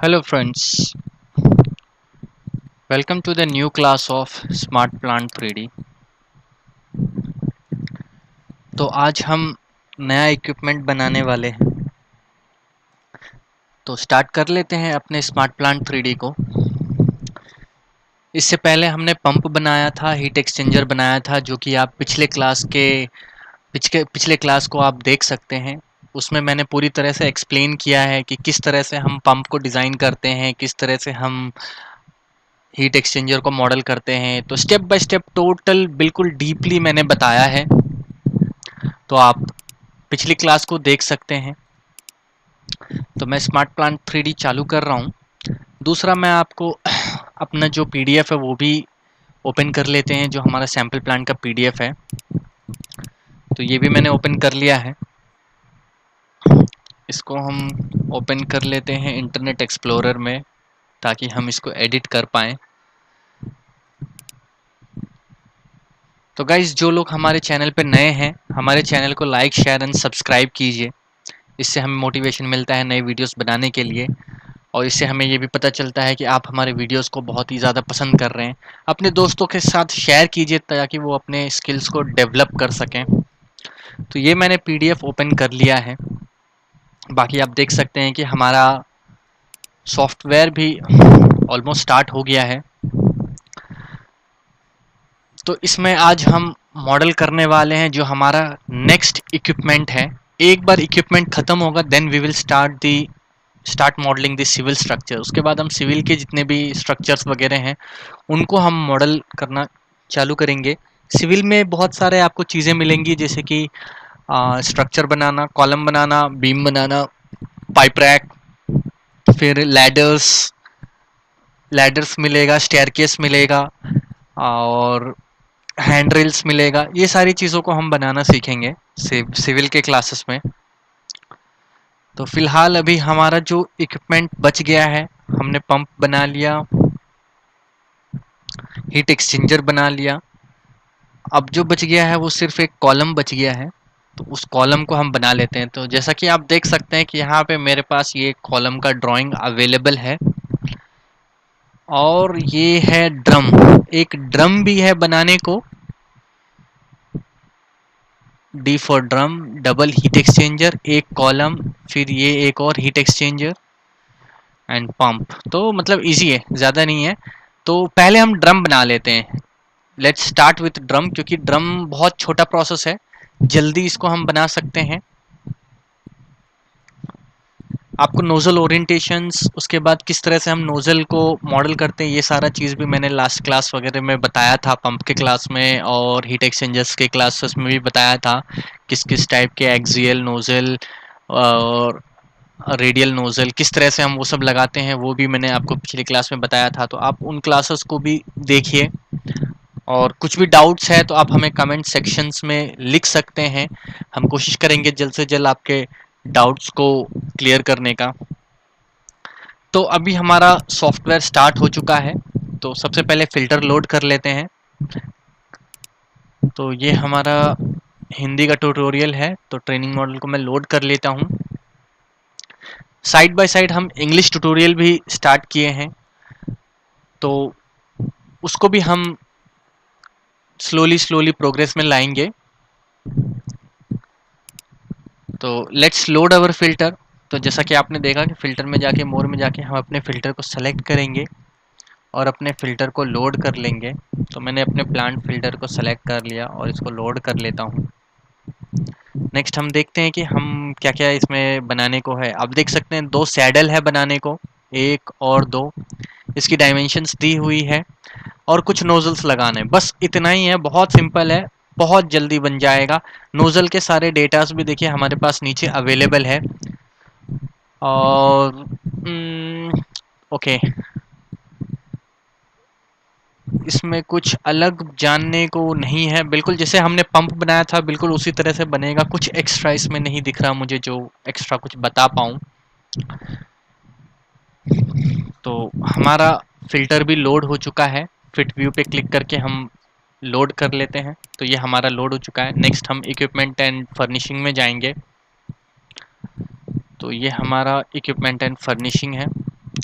Hello friends, welcome to the new class of Smart Plant 3D। तो आज हम नया इक्विपमेंट बनाने वाले हैं। तो स्टार्ट कर लेते हैं अपने स्मार्ट प्लांट 3D को। इससे पहले हमने पंप बनाया था, हीट एक्सचेंजर बनाया था, जो कि आप पिछले क्लास को आप देख सकते हैं। उसमें मैंने पूरी तरह से एक्सप्लेन किया है कि किस तरह से हम पंप को डिज़ाइन करते हैं, किस तरह से हम हीट एक्सचेंजर को मॉडल करते हैं। तो स्टेप बाय स्टेप टोटल बिल्कुल डीपली मैंने बताया है, तो आप पिछली क्लास को देख सकते हैं। तो मैं स्मार्ट प्लांट 3D चालू कर रहा हूँ। दूसरा मैं आपको अपना जो पीडीएफ है वो भी ओपन कर लेते हैं, जो हमारा सैम्पल प्लांट का पीडीएफ है। तो ये भी मैंने ओपन कर लिया है। इसको हम ओपन कर लेते हैं इंटरनेट एक्सप्लोरर में, ताकि हम इसको एडिट कर पाएँ। तो गाइज़, जो लोग हमारे चैनल पे नए हैं, हमारे चैनल को लाइक शेयर एंड सब्सक्राइब कीजिए। इससे हमें मोटिवेशन मिलता है नए वीडियोस बनाने के लिए, और इससे हमें ये भी पता चलता है कि आप हमारे वीडियोस को बहुत ही ज़्यादा पसंद कर रहे हैं। अपने दोस्तों के साथ शेयर कीजिए ताकि वो अपने स्किल्स को डेवलप कर सकें। तो ये मैंने पीडीएफ ओपन कर लिया है। बाकी आप देख सकते हैं कि हमारा सॉफ्टवेयर भी ऑलमोस्ट स्टार्ट हो गया है। तो इसमें आज हम मॉडल करने वाले हैं जो हमारा नेक्स्ट इक्विपमेंट है। एक बार इक्विपमेंट ख़त्म होगा then we will start modelling the civil structure. उसके बाद हम सिविल के जितने भी स्ट्रक्चर्स वगैरह हैं उनको हम मॉडल करना चालू करेंगे। सिविल में बहुत सारे आपको चीज़ें मिलेंगी, जैसे कि स्ट्रक्चर बनाना, कॉलम बनाना, बीम बनाना, पाइप रैक, फिर लैडर्स मिलेगा, स्टेयरकेस मिलेगा, और हैंड रेल्स मिलेगा। ये सारी चीज़ों को हम बनाना सीखेंगे सिविल के क्लासेस में। तो फिलहाल अभी हमारा जो इक्विपमेंट बच गया है, हमने पंप बना लिया, हीट एक्सचेंजर बना लिया। अब जो बच गया है वो सिर्फ एक कॉलम बच गया है। तो उस कॉलम को हम बना लेते हैं। तो जैसा कि आप देख सकते हैं कि यहाँ पे मेरे पास ये कॉलम का ड्राइंग अवेलेबल है, और ये है ड्रम। एक ड्रम भी है बनाने को, D for drum, double heat exchanger, एक कॉलम, फिर ये एक और हीट एक्सचेंजर एंड पंप। तो मतलब इजी है, ज़्यादा नहीं है। तो पहले हम ड्रम बना लेते हैं। लेट्स स्टार्ट विथ ड्रम, क्योंकि ड्रम बहुत छोटा प्रोसेस है, जल्दी इसको हम बना सकते हैं। आपको नोज़ल ओरिएंटेशंस, उसके बाद किस तरह से हम नोज़ल को मॉडल करते हैं, ये सारा चीज़ भी मैंने लास्ट क्लास वगैरह में बताया था, पंप के क्लास में और हीट एक्सचेंजर्स के क्लासेस में भी बताया था। किस किस टाइप के एक्सियल नोज़ल और रेडियल नोज़ल किस तरह से हम वो सब लगाते हैं, वो भी मैंने आपको पिछली क्लास में बताया था। तो आप उन क्लासेस को भी देखिए, और कुछ भी डाउट्स है तो आप हमें कमेंट सेक्शंस में लिख सकते हैं। हम कोशिश करेंगे जल्द से जल्द आपके डाउट्स को क्लियर करने का। तो अभी हमारा सॉफ्टवेयर स्टार्ट हो चुका है। तो सबसे पहले फ़िल्टर लोड कर लेते हैं। तो ये हमारा हिंदी का ट्यूटोरियल है, तो ट्रेनिंग मॉडल को मैं लोड कर लेता हूँ। साइड बाय साइड हम इंग्लिश ट्यूटोरियल भी स्टार्ट किए हैं, तो उसको भी हम स्लोली स्लोली प्रोग्रेस में लाएंगे। तो लेट्स लोड अवर फ़िल्टर। तो जैसा कि आपने देखा कि फ़िल्टर में जाके, मोर में जाके हम अपने फ़िल्टर को सेलेक्ट करेंगे और अपने फ़िल्टर को लोड कर लेंगे। तो मैंने अपने प्लांट फ़िल्टर को सेलेक्ट कर लिया और इसको लोड कर लेता हूँ। नेक्स्ट हम देखते हैं कि हम क्या क्या इसमें बनाने को है। आप देख सकते हैं 2 सैडल है बनाने को, 1 और 2। इसकी डायमेंशंस दी हुई है, और कुछ नोजल्स लगाने, बस इतना ही है। बहुत सिंपल है, बहुत जल्दी बन जाएगा। नोजल के सारे डेटास भी देखिए हमारे पास नीचे अवेलेबल है। और ओके, इसमें कुछ अलग जानने को नहीं है। बिल्कुल जैसे हमने पंप बनाया था बिल्कुल उसी तरह से बनेगा। कुछ एक्स्ट्रा इसमें नहीं दिख रहा मुझे जो एक्स्ट्रा कुछ बता पाऊँ। तो हमारा फ़िल्टर भी लोड हो चुका है। फिट व्यू पे क्लिक करके हम लोड कर लेते हैं। तो ये हमारा लोड हो चुका है। नेक्स्ट हम इक्विपमेंट एंड फर्निशिंग में जाएंगे। तो ये हमारा इक्विपमेंट एंड फर्निशिंग है।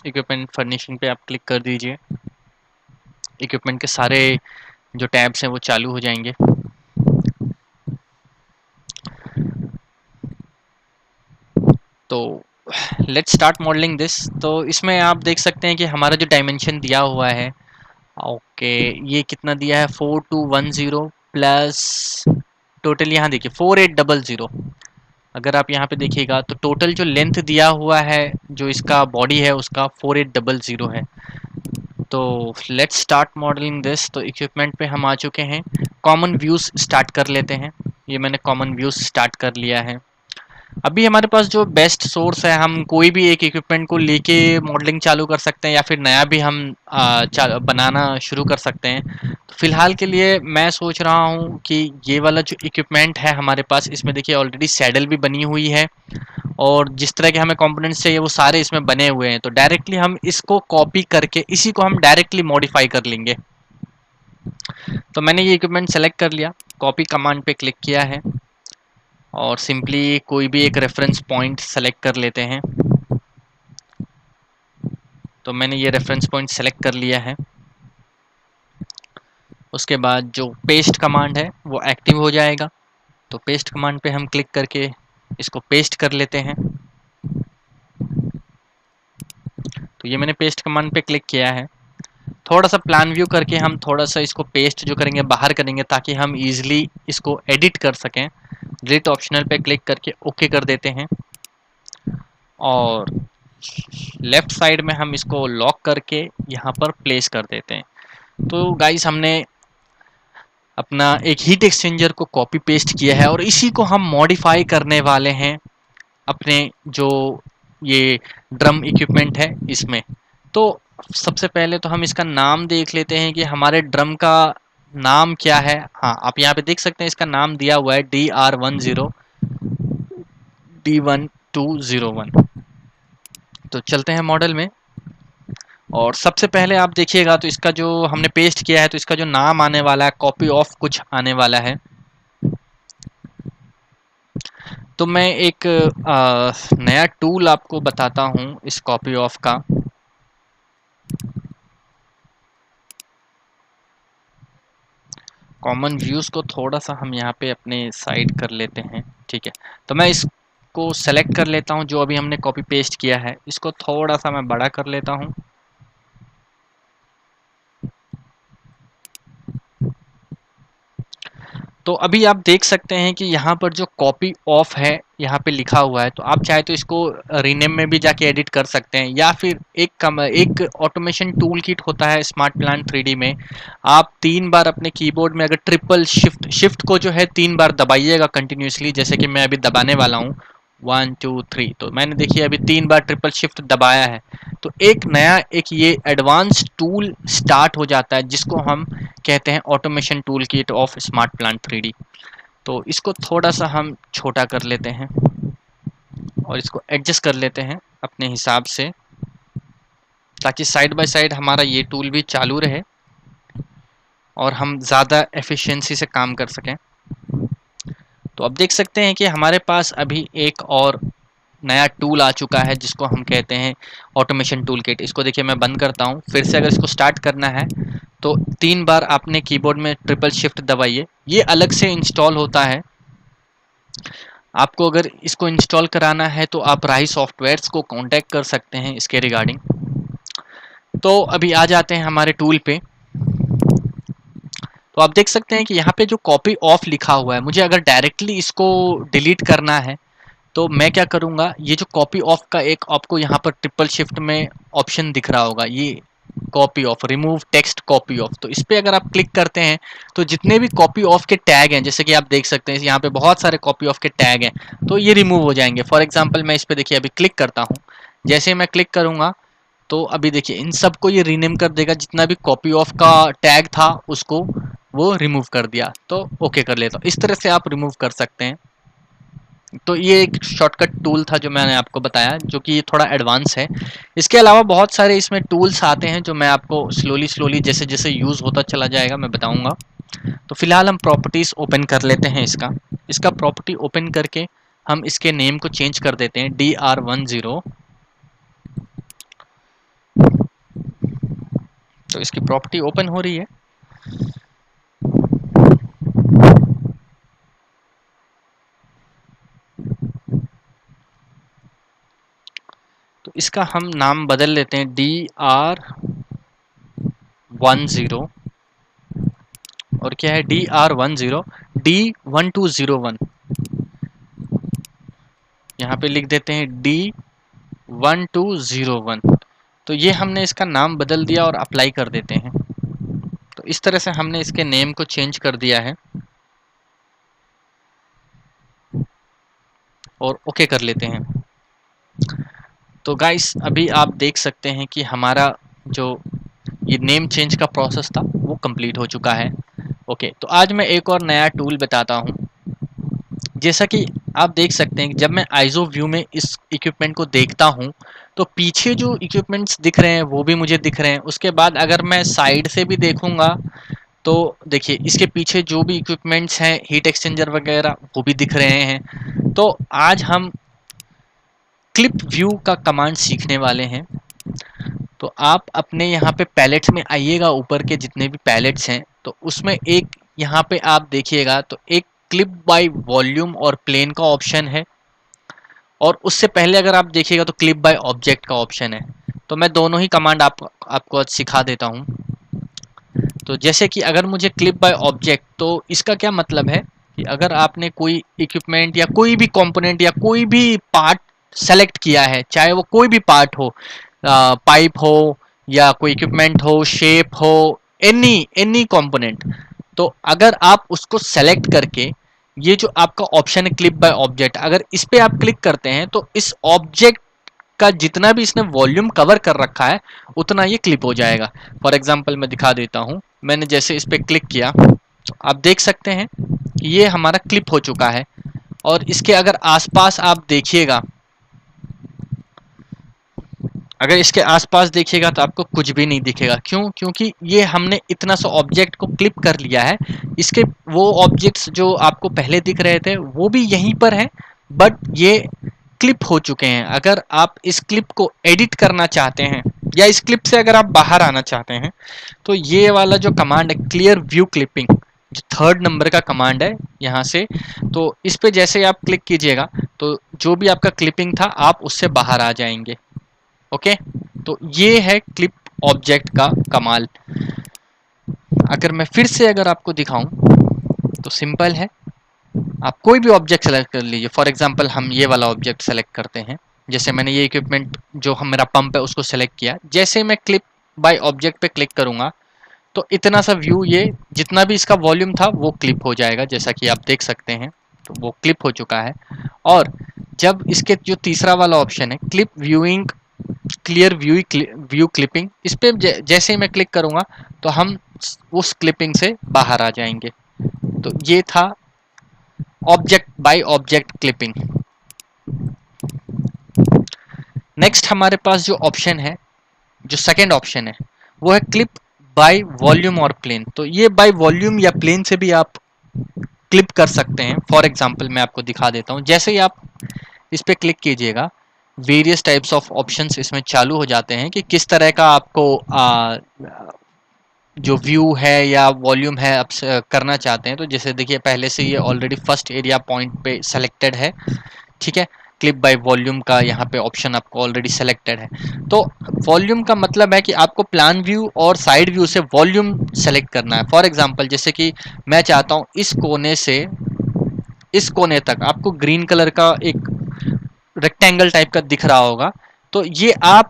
इक्विपमेंट फर्निशिंग पे आप क्लिक कर दीजिए। इक्विपमेंट के सारे जो टैब्स हैं वो चालू हो जाएंगे। तो लेट्स स्टार्ट मॉडलिंग दिस। तो इसमें आप देख सकते हैं कि हमारा जो डायमेंशन दिया हुआ है, ओके, ये कितना दिया है, 4210 प्लस टोटल यहाँ देखिए 4800। अगर आप यहाँ पे देखिएगा तो टोटल जो लेंथ दिया हुआ है जो इसका बॉडी है उसका 4800 है। तो लेट्स स्टार्ट मॉडलिंग दिस। तो इक्विपमेंट पे हम आ चुके हैं, कॉमन व्यूज स्टार्ट कर लेते हैं। ये मैंने कॉमन व्यूज स्टार्ट कर लिया है। अभी हमारे पास जो बेस्ट सोर्स है, हम कोई भी एक इक्विपमेंट को लेके मॉडलिंग चालू कर सकते हैं या फिर नया भी हम बनाना शुरू कर सकते हैं। तो फिलहाल के लिए मैं सोच रहा हूँ कि ये वाला जो इक्विपमेंट है हमारे पास, इसमें देखिए ऑलरेडी सैडल भी बनी हुई है और जिस तरह के हमें कंपोनेंट्स चाहिए वो सारे इसमें बने हुए हैं। तो डायरेक्टली हम इसको कॉपी करके इसी को हम डायरेक्टली मॉडिफाई कर लेंगे। तो मैंने ये इक्विपमेंट सेलेक्ट कर लिया, कॉपी कमांड पे क्लिक किया है और सिंपली कोई भी एक रेफरेंस पॉइंट सेलेक्ट कर लेते हैं। तो मैंने ये रेफरेंस पॉइंट सेलेक्ट कर लिया है। उसके बाद जो पेस्ट कमांड है वो एक्टिव हो जाएगा। तो पेस्ट कमांड पे हम क्लिक करके इसको पेस्ट कर लेते हैं। तो ये मैंने पेस्ट कमांड पे क्लिक किया है। थोड़ा सा प्लान व्यू करके हम थोड़ा सा इसको पेस्ट जो करेंगे बाहर करेंगे ताकि हम इजीली इसको एडिट कर सकें। डिलीट ऑप्शनल पे क्लिक करके ओके कर देते हैं और लेफ्ट साइड में हम इसको लॉक करके यहाँ पर प्लेस कर देते हैं। तो गाइस हमने अपना एक हीट एक्सचेंजर को कॉपी पेस्ट किया है और इसी को हम मॉडिफाई करने वाले हैं अपने जो ये ड्रम इक्विपमेंट है इसमें। तो सबसे पहले तो हम इसका नाम देख लेते हैं कि हमारे ड्रम का नाम क्या है। हाँ, आप यहाँ पे देख सकते हैं इसका नाम दिया हुआ है DR10 D1201। तो चलते हैं मॉडल में और सबसे पहले आप देखिएगा तो इसका जो हमने पेस्ट किया है तो इसका जो नाम आने वाला है कॉपी ऑफ कुछ आने वाला है। तो मैं एक नया टूल आपको बताता हूँ इस कॉपी ऑफ का। कॉमन व्यूज़ को थोड़ा सा हम यहाँ पे अपने साइड कर लेते हैं, ठीक है। तो मैं इसको सेलेक्ट कर लेता हूँ जो अभी हमने कॉपी पेस्ट किया है, इसको थोड़ा सा मैं बड़ा कर लेता हूँ। तो अभी आप देख सकते हैं कि यहाँ पर जो कॉपी ऑफ है यहाँ पे लिखा हुआ है। तो आप चाहे तो इसको रीनेम में भी जाके एडिट कर सकते हैं या फिर एक ऑटोमेशन टूल किट होता है स्मार्ट प्लान 3D में। आप 3 बार अपने कीबोर्ड में अगर ट्रिपल शिफ्ट शिफ्ट को जो है 3 बार दबाइएगा कंटिन्यूसली, जैसे कि मैं अभी दबाने वाला हूँ 1 2 3। तो मैंने देखिए अभी 3 बार ट्रिपल शिफ्ट दबाया है। तो एक नया एक ये एडवांस टूल स्टार्ट हो जाता है जिसको हम कहते हैं automation tool kit of smart plan 3D। तो इसको थोड़ा सा हम छोटा कर लेते हैं और इसको एडजस्ट कर लेते हैं अपने हिसाब से ताकि साइड बाय साइड हमारा ये टूल भी चालू रहे और हम ज़्यादा एफिशिएंसी से काम कर सकें। तो अब देख सकते हैं कि हमारे पास अभी एक और नया टूल आ चुका है जिसको हम कहते हैं ऑटोमेशन टूल किट। इसको देखिए मैं बंद करता हूँ, फिर से अगर इसको स्टार्ट करना है तो 3 बार आपने कीबोर्ड में ट्रिपल शिफ्ट दबाइए। ये अलग से इंस्टॉल होता है। आपको अगर इसको इंस्टॉल कराना है तो आप राही सॉफ्टवेयर्स को कांटेक्ट कर सकते हैं इसके रिगार्डिंग। तो अभी आ जाते हैं हमारे टूल पे। तो आप देख सकते हैं कि यहाँ पे जो कॉपी ऑफ लिखा हुआ है, मुझे अगर डायरेक्टली इसको डिलीट करना है तो मैं क्या करूँगा, ये जो कॉपी ऑफ का एक आपको यहाँ पर ट्रिपल शिफ्ट में ऑप्शन दिख रहा होगा, ये copy of, remove text copy of. तो इस पे अगर आप क्लिक करते हैं तो जितने भी कॉपी ऑफ के टैग हैं, जैसे कि आप देख सकते हैं यहाँ पे बहुत सारे कॉपी ऑफ के टैग हैं, तो ये रिमूव हो जाएंगे। फॉर एग्जांपल मैं इस पे देखिए अभी क्लिक करता हूँ, जैसे मैं क्लिक करूँगा तो अभी देखिए इन सबको ये रीनेम कर देगा, जितना भी कॉपी ऑफ का टैग था उसको वो रिमूव कर दिया। तो ओके कर लेता हूँ। इस तरह से आप रिमूव कर सकते हैं। तो ये एक शॉर्टकट टूल था जो मैंने आपको बताया, जो कि ये थोड़ा एडवांस है। इसके अलावा बहुत सारे इसमें टूल्स आते हैं जो मैं आपको स्लोली स्लोली जैसे जैसे यूज़ होता चला जाएगा मैं बताऊंगा। तो फिलहाल हम प्रॉपर्टीज़ ओपन कर लेते हैं इसका। इसका प्रॉपर्टी ओपन करके हम इसके नेम को चेंज कर देते हैं DR10 तो इसकी प्रॉपर्टी ओपन हो रही है। तो इसका हम नाम बदल लेते हैं DR10 और क्या है DR10 D1201। यहाँ पे लिख देते हैं D1201। तो ये हमने इसका नाम बदल दिया और अप्लाई कर देते हैं। तो इस तरह से हमने इसके नेम को चेंज कर दिया है और ओके कर लेते हैं। तो गाइस अभी आप देख सकते हैं कि हमारा जो ये नेम चेंज का प्रोसेस था वो कंप्लीट हो चुका है। ओके, तो आज मैं एक और नया टूल बताता हूँ। जैसा कि आप देख सकते हैं कि जब मैं आइजो व्यू में इस इक्विपमेंट को देखता हूँ तो पीछे जो इक्विपमेंट्स दिख रहे हैं वो भी मुझे दिख रहे हैं। उसके बाद अगर मैं साइड से भी देखूंगा तो देखिए इसके पीछे जो भी इक्विपमेंट्स हैं, हीट एक्सचेंजर वगैरह, वो भी दिख रहे हैं। तो आज हम क्लिप व्यू का कमांड सीखने वाले हैं। तो आप अपने यहाँ पे पैलेट्स में आइएगा, ऊपर के जितने भी पैलेट्स हैं तो उसमें एक यहाँ पे आप देखिएगा तो एक क्लिप बाय वॉल्यूम और प्लेन का ऑप्शन है, और उससे पहले अगर आप देखिएगा तो क्लिप बाय ऑब्जेक्ट का ऑप्शन है। तो मैं दोनों ही कमांड आपको आज सिखा देता हूँ। तो जैसे कि अगर मुझे क्लिप बाय ऑब्जेक्ट, तो इसका क्या मतलब है कि अगर आपने कोई इक्विपमेंट या कोई भी कंपोनेंट या कोई भी पार्ट सेलेक्ट किया है, चाहे वो कोई भी पार्ट हो, पाइप हो या कोई इक्विपमेंट हो, शेप हो, एनी एनी कंपोनेंट, तो अगर आप उसको सेलेक्ट करके ये जो आपका ऑप्शन है क्लिप बाय ऑब्जेक्ट, अगर इस पे आप क्लिक करते हैं तो इस ऑब्जेक्ट का जितना भी इसने वॉल्यूम कवर कर रखा है उतना ये क्लिप हो जाएगा। फॉर एग्जांपल मैं दिखा देता हूं। मैंने जैसे इस पे क्लिक किया तो आप देख सकते हैं कि ये हमारा क्लिप हो चुका है। और इसके अगर आसपास आप देखिएगा, अगर इसके आसपास देखिएगा तो आपको कुछ भी नहीं दिखेगा। क्यों? क्योंकि ये हमने इतना सा ऑब्जेक्ट को क्लिप कर लिया है। इसके वो ऑब्जेक्ट्स जो आपको पहले दिख रहे थे वो भी यहीं पर हैं, बट ये क्लिप हो चुके हैं। अगर आप इस क्लिप को एडिट करना चाहते हैं या इस क्लिप से अगर आप बाहर आना चाहते हैं तो ये वाला जो कमांड है क्लियर व्यू क्लिपिंग, जो 3rd नंबर का कमांड है यहाँ से, तो इस पे जैसे आप क्लिक कीजिएगा तो जो भी आपका क्लिपिंग था आप उससे बाहर आ जाएंगे। ओके, तो ये है क्लिप ऑब्जेक्ट का कमाल। अगर मैं फिर से अगर आपको दिखाऊं तो सिंपल है, आप कोई भी ऑब्जेक्ट सेलेक्ट कर लीजिए। फॉर एग्जांपल हम ये वाला ऑब्जेक्ट सेलेक्ट करते हैं। जैसे मैंने ये इक्विपमेंट जो हम मेरा पंप है उसको सेलेक्ट किया, जैसे मैं क्लिप बाय ऑब्जेक्ट पे क्लिक करूंगा तो इतना सा व्यू, ये जितना भी इसका वॉल्यूम था वो क्लिप हो जाएगा, जैसा कि आप देख सकते हैं। तो वो क्लिप हो चुका है। और जब इसके जो तीसरा वाला ऑप्शन है clip viewing, clear view clipping, इस पे जैसे ही मैं क्लिक करूंगा तो हम उस क्लिपिंग से बाहर आ जाएंगे। तो ये था object by object clipping. Next हमारे पास जो ऑप्शन है, जो सेकंड ऑप्शन है, वो है क्लिप बाय वॉल्यूम और प्लेन। तो ये बाय वॉल्यूम या प्लेन से भी आप क्लिप कर सकते हैं। फॉर एग्जांपल मैं आपको दिखा देता हूं। जैसे ही आप इस पे क्लिक कीजिएगा, वेरियस टाइप्स ऑफ ऑप्शंस इसमें चालू हो जाते हैं कि किस तरह का आपको जो व्यू है या वॉल्यूम है आप करना चाहते हैं। तो जैसे देखिए पहले से ये ऑलरेडी फर्स्ट एरिया पॉइंट पे सेलेक्टेड है, ठीक है। क्लिप बाय वॉल्यूम का यहाँ पे ऑप्शन आपको ऑलरेडी सेलेक्टेड है। तो वॉल्यूम का मतलब है कि आपको प्लान व्यू और साइड व्यू से वॉल्यूम सेलेक्ट करना है। फॉर एग्जांपल जैसे कि मैं चाहता हूँ इस कोने से इस कोने तक आपको ग्रीन कलर का एक रेक्टेंगल टाइप का दिख रहा होगा, तो ये आप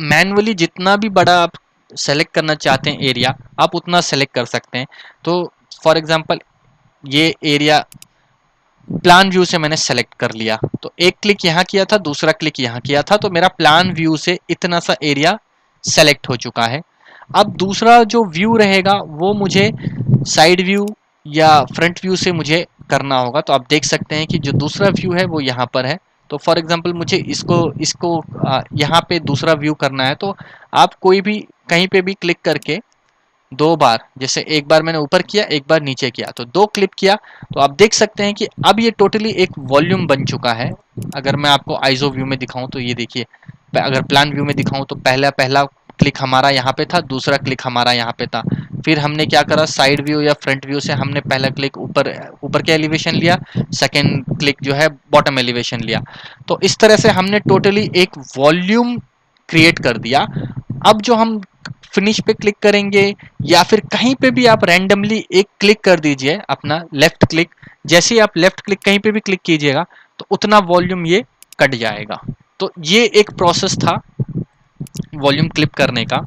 मैन्युअली जितना भी बड़ा आप सेलेक्ट करना चाहते हैं एरिया, आप उतना सेलेक्ट कर सकते हैं। तो फॉर एग्जांपल ये एरिया प्लान व्यू से मैंने सेलेक्ट कर लिया, तो एक क्लिक यहाँ किया था, दूसरा क्लिक यहाँ किया था, तो मेरा प्लान व्यू से इतना सा एरिया सेलेक्ट हो चुका है। अब दूसरा जो व्यू रहेगा वो मुझे साइड व्यू या फ्रंट व्यू से मुझे करना होगा। तो आप देख सकते हैं कि जो दूसरा व्यू है वो यहाँ पर है। तो फॉर एग्जांपल मुझे इसको इसको यहाँ पे दूसरा व्यू करना है, तो आप कोई भी कहीं पे भी क्लिक करके 2 बार, जैसे एक बार मैंने ऊपर किया, एक बार नीचे किया, तो 2 क्लिक किया, तो आप देख सकते हैं कि अब ये टोटली एक वॉल्यूम बन चुका है। अगर मैं आपको आइसो व्यू में दिखाऊं तो ये देखिए, अगर प्लान व्यू में दिखाऊं तो पहला पहला क्लिक हमारा यहाँ पे था, दूसरा क्लिक हमारा यहाँ पे था। फिर हमने क्या करा, साइड व्यू या फ्रंट व्यू से हमने पहला क्लिक ऊपर ऊपर के एलिवेशन लिया, सेकंड क्लिक जो है बॉटम एलिवेशन लिया। तो इस तरह से हमने टोटली एक वॉल्यूम क्रिएट कर दिया। अब जो हम फिनिश पे क्लिक करेंगे या फिर कहीं पे भी आप रैंडमली एक क्लिक कर दीजिए, अपना लेफ्ट क्लिक, जैसे ही आप लेफ्ट क्लिक कहीं पे भी क्लिक कीजिएगा तो उतना वॉल्यूम ये कट जाएगा। तो ये एक प्रोसेस था वॉल्यूम क्लिप करने का।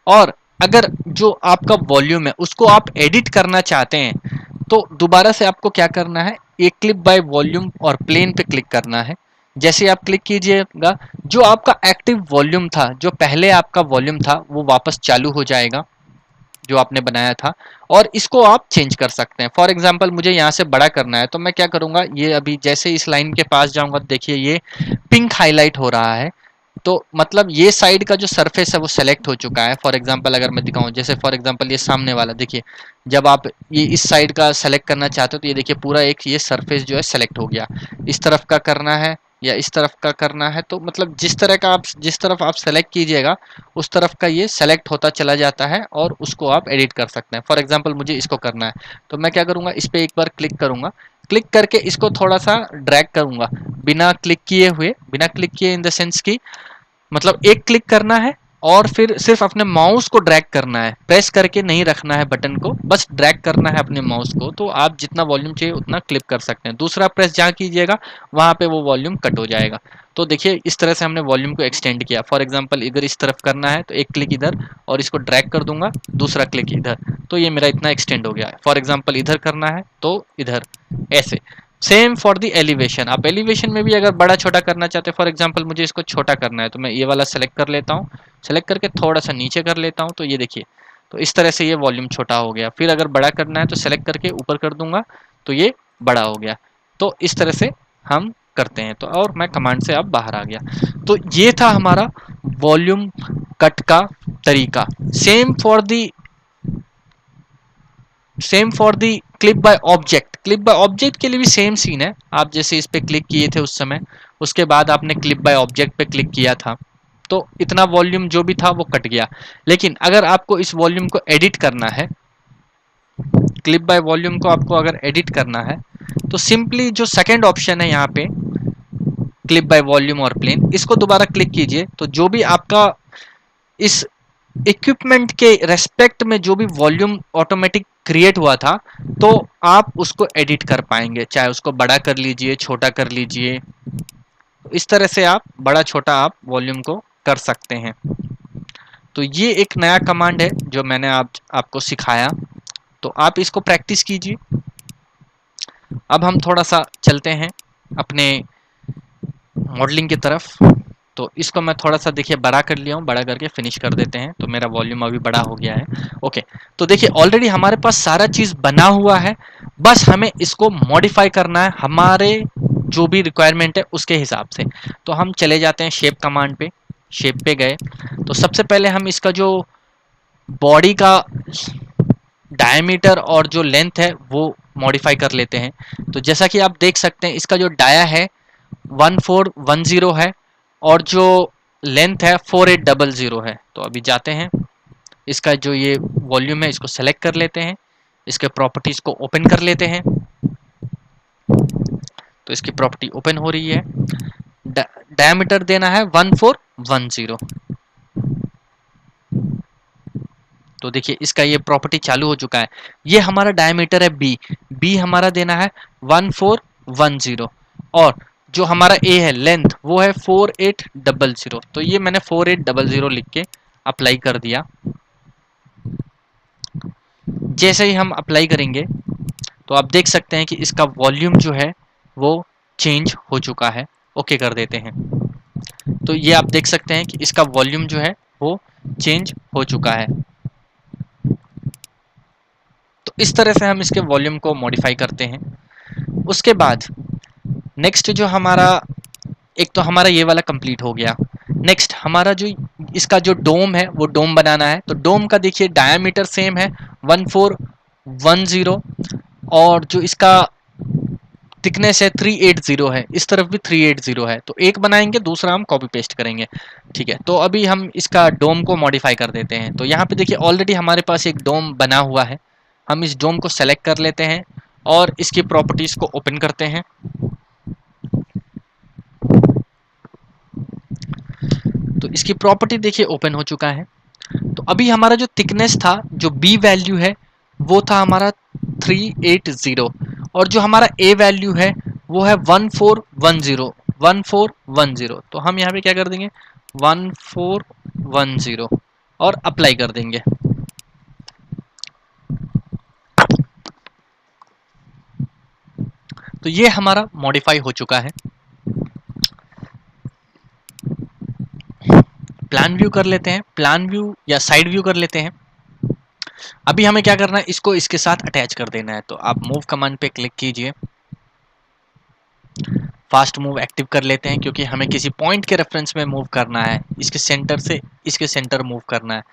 और अगर जो आपका वॉल्यूम है उसको आप एडिट करना चाहते हैं तो दोबारा से आपको क्या करना है, एक क्लिप बाय वॉल्यूम और प्लेन पे क्लिक करना है। जैसे आप क्लिक कीजिएगा, जो आपका एक्टिव वॉल्यूम था, जो पहले आपका वॉल्यूम था, वो वापस चालू हो जाएगा जो आपने बनाया था। और इसको आप चेंज कर सकते हैं। फॉर एग्जांपल मुझे यहाँ से बड़ा करना है तो मैं क्या करूँगा, ये अभी जैसे इस लाइन के पास जाऊँगा, देखिए ये पिंक हाईलाइट हो रहा है। तो मतलब ये साइड का जो सरफेस है वो सेलेक्ट हो चुका है। फॉर एग्जांपल अगर मैं दिखाऊं, जैसे फॉर एग्जांपल ये सामने वाला देखिए, जब आप ये इस साइड का सेलेक्ट करना चाहते हो तो ये देखिए पूरा एक ये सरफेस जो है सेलेक्ट हो गया। इस तरफ का करना है या इस तरफ का करना है, तो मतलब जिस तरह का आप जिस तरफ आप सेलेक्ट कीजिएगा उस तरफ का ये सेलेक्ट होता चला जाता है और उसको आप एडिट कर सकते हैं। फॉर एग्जांपल मुझे इसको करना है तो मैं क्या करूँगा, इस पर एक बार क्लिक करूँगा, क्लिक करके इसको थोड़ा सा ड्रैग करूँगा बिना क्लिक किए हुए, बिना क्लिक किए इन द सेंस की मतलब एक क्लिक करना है और फिर सिर्फ अपने माउस को ड्रैग करना है, प्रेस करके नहीं रखना है बटन को, बस ड्रैग करना है अपने माउस को। तो आप जितना वॉल्यूम चाहिए उतना क्लिप कर सकते हैं। दूसरा प्रेस जहाँ कीजिएगा वहाँ पे वो वॉल्यूम कट हो जाएगा। तो देखिए इस तरह से हमने वॉल्यूम को एक्सटेंड किया। फॉर एग्जांपल इधर इस तरफ करना है तो एक क्लिक इधर और इसको ड्रैग कर दूंगा, दूसरा क्लिक इधर, तो ये मेरा इतना एक्सटेंड हो गया है। फॉर एग्जांपल इधर करना है तो इधर, ऐसे। सेम फॉर द एलिवेशन, आप एलिवेशन में भी अगर बड़ा छोटा करना चाहते हैं, फॉर एग्जांपल मुझे इसको छोटा करना है तो मैं ये वाला सेलेक्ट कर लेता हूँ, सेलेक्ट करके थोड़ा सा नीचे कर लेता हूँ, तो ये देखिए, तो इस तरह से ये वॉल्यूम छोटा हो गया। फिर अगर बड़ा करना है तो सेलेक्ट करके ऊपर कर दूंगा तो ये बड़ा हो गया। तो इस तरह से हम करते हैं। तो और मैं कमांड से अब बाहर आ गया। तो ये था हमारा वॉल्यूम कट का तरीका। Same for the clip by object. Clip by object के लिए भी सेम सीन है। आप जैसे इस पे क्लिक किए थे उस समय, उसके बाद आपने क्लिप बाय ऑब्जेक्ट पे क्लिक किया था तो इतना वॉल्यूम जो भी था वो कट गया। लेकिन अगर आपको इस वॉल्यूम को एडिट करना है, क्लिप बाय वॉल्यूम को आपको अगर एडिट करना है तो सिंपली जो सेकंड ऑप्शन है यहाँ पे, क्लिप बाय वॉल्यूम और प्लेन, इसको दोबारा क्लिक कीजिए तो जो भी आपका इस इक्विपमेंट के रेस्पेक्ट में जो भी वॉल्यूम ऑटोमेटिक क्रिएट हुआ था तो आप उसको एडिट कर पाएंगे। चाहे उसको बड़ा कर लीजिए, छोटा कर लीजिए, तो इस तरह से आप बड़ा छोटा आप वॉल्यूम को कर सकते हैं। तो ये एक नया कमांड है जो मैंने आपको सिखाया, तो आप इसको प्रैक्टिस कीजिए। अब हम थोड़ा सा चलते हैं अपने मॉडलिंग की तरफ। तो इसको मैं थोड़ा सा देखिए बड़ा कर लिया हूँ, बड़ा करके फिनिश कर देते हैं। तो मेरा वॉल्यूम अभी बड़ा हो गया है। ओके, तो देखिए ऑलरेडी हमारे पास सारा चीज़ बना हुआ है, बस हमें इसको मॉडिफाई करना है हमारे जो भी रिक्वायरमेंट है उसके हिसाब से। तो हम चले जाते हैं शेप कमांड पे, शेप पे गए तो सबसे पहले हम इसका जो बॉडी का डायमीटर और जो लेंथ है वो मॉडिफाई कर लेते हैं। तो जैसा कि आप देख सकते हैं इसका जो डाया है 1410 है और जो लेंथ है 4800 है। तो अभी जाते हैं, इसका जो ये वॉल्यूम है इसको सेलेक्ट कर लेते हैं, इसके प्रॉपर्टीज को ओपन कर लेते हैं। तो इसकी प्रॉपर्टी ओपन हो रही है। डायमीटर देना है 1410। तो देखिए इसका ये प्रॉपर्टी चालू हो चुका है। ये हमारा डायमीटर है बी, बी हमारा देना है 1410 और जो हमारा ए है लेंथ वो है 4800। तो ये मैंने 4800 लिख के अप्लाई कर दिया। जैसे ही हम अप्लाई करेंगे तो आप देख सकते हैं कि इसका वॉल्यूम जो है वो चेंज हो चुका है। ओके कर देते हैं। तो ये आप देख सकते हैं कि इसका वॉल्यूम जो है वो चेंज हो चुका है। तो इस तरह से हम इसके वॉल्यूम को मॉडिफाई करते हैं। उसके बाद नेक्स्ट जो हमारा, एक तो हमारा ये वाला कंप्लीट हो गया। नेक्स्ट हमारा जो इसका जो डोम है वो डोम बनाना है। तो डोम का देखिए डायमीटर सेम है 1410 और जो इसका थिकनेस है 380 है, इस तरफ भी 380 है, तो एक बनाएंगे, दूसरा हम कॉपी पेस्ट करेंगे। ठीक है, तो अभी हम इसका डोम को मॉडिफाई कर देते हैं। तो यहाँ पे देखिए ऑलरेडी हमारे पास एक डोम बना हुआ है, हम इस डोम को सेलेक्ट कर लेते हैं और इसकी प्रॉपर्टीज को ओपन करते हैं। तो इसकी प्रॉपर्टी देखिए ओपन हो चुका है। तो अभी हमारा जो थिकनेस था, जो बी वैल्यू है वो था हमारा 380, और जो हमारा ए वैल्यू है वो है 1410, 1410। तो हम यहाँ पे क्या कर देंगे, 1410 और अप्लाई कर देंगे। तो ये हमारा मॉडिफाई हो चुका है। प्लान व्यू कर लेते हैं, प्लान व्यू या साइड व्यू कर लेते हैं। अभी हमें क्या करना है, इसको इसके साथ अटैच कर देना है। तो आप मूव कमांड पे क्लिक कीजिए, फास्ट मूव एक्टिव कर लेते हैं क्योंकि हमें किसी पॉइंट के रेफरेंस में मूव करना है, इसके सेंटर से इसके सेंटर मूव करना है।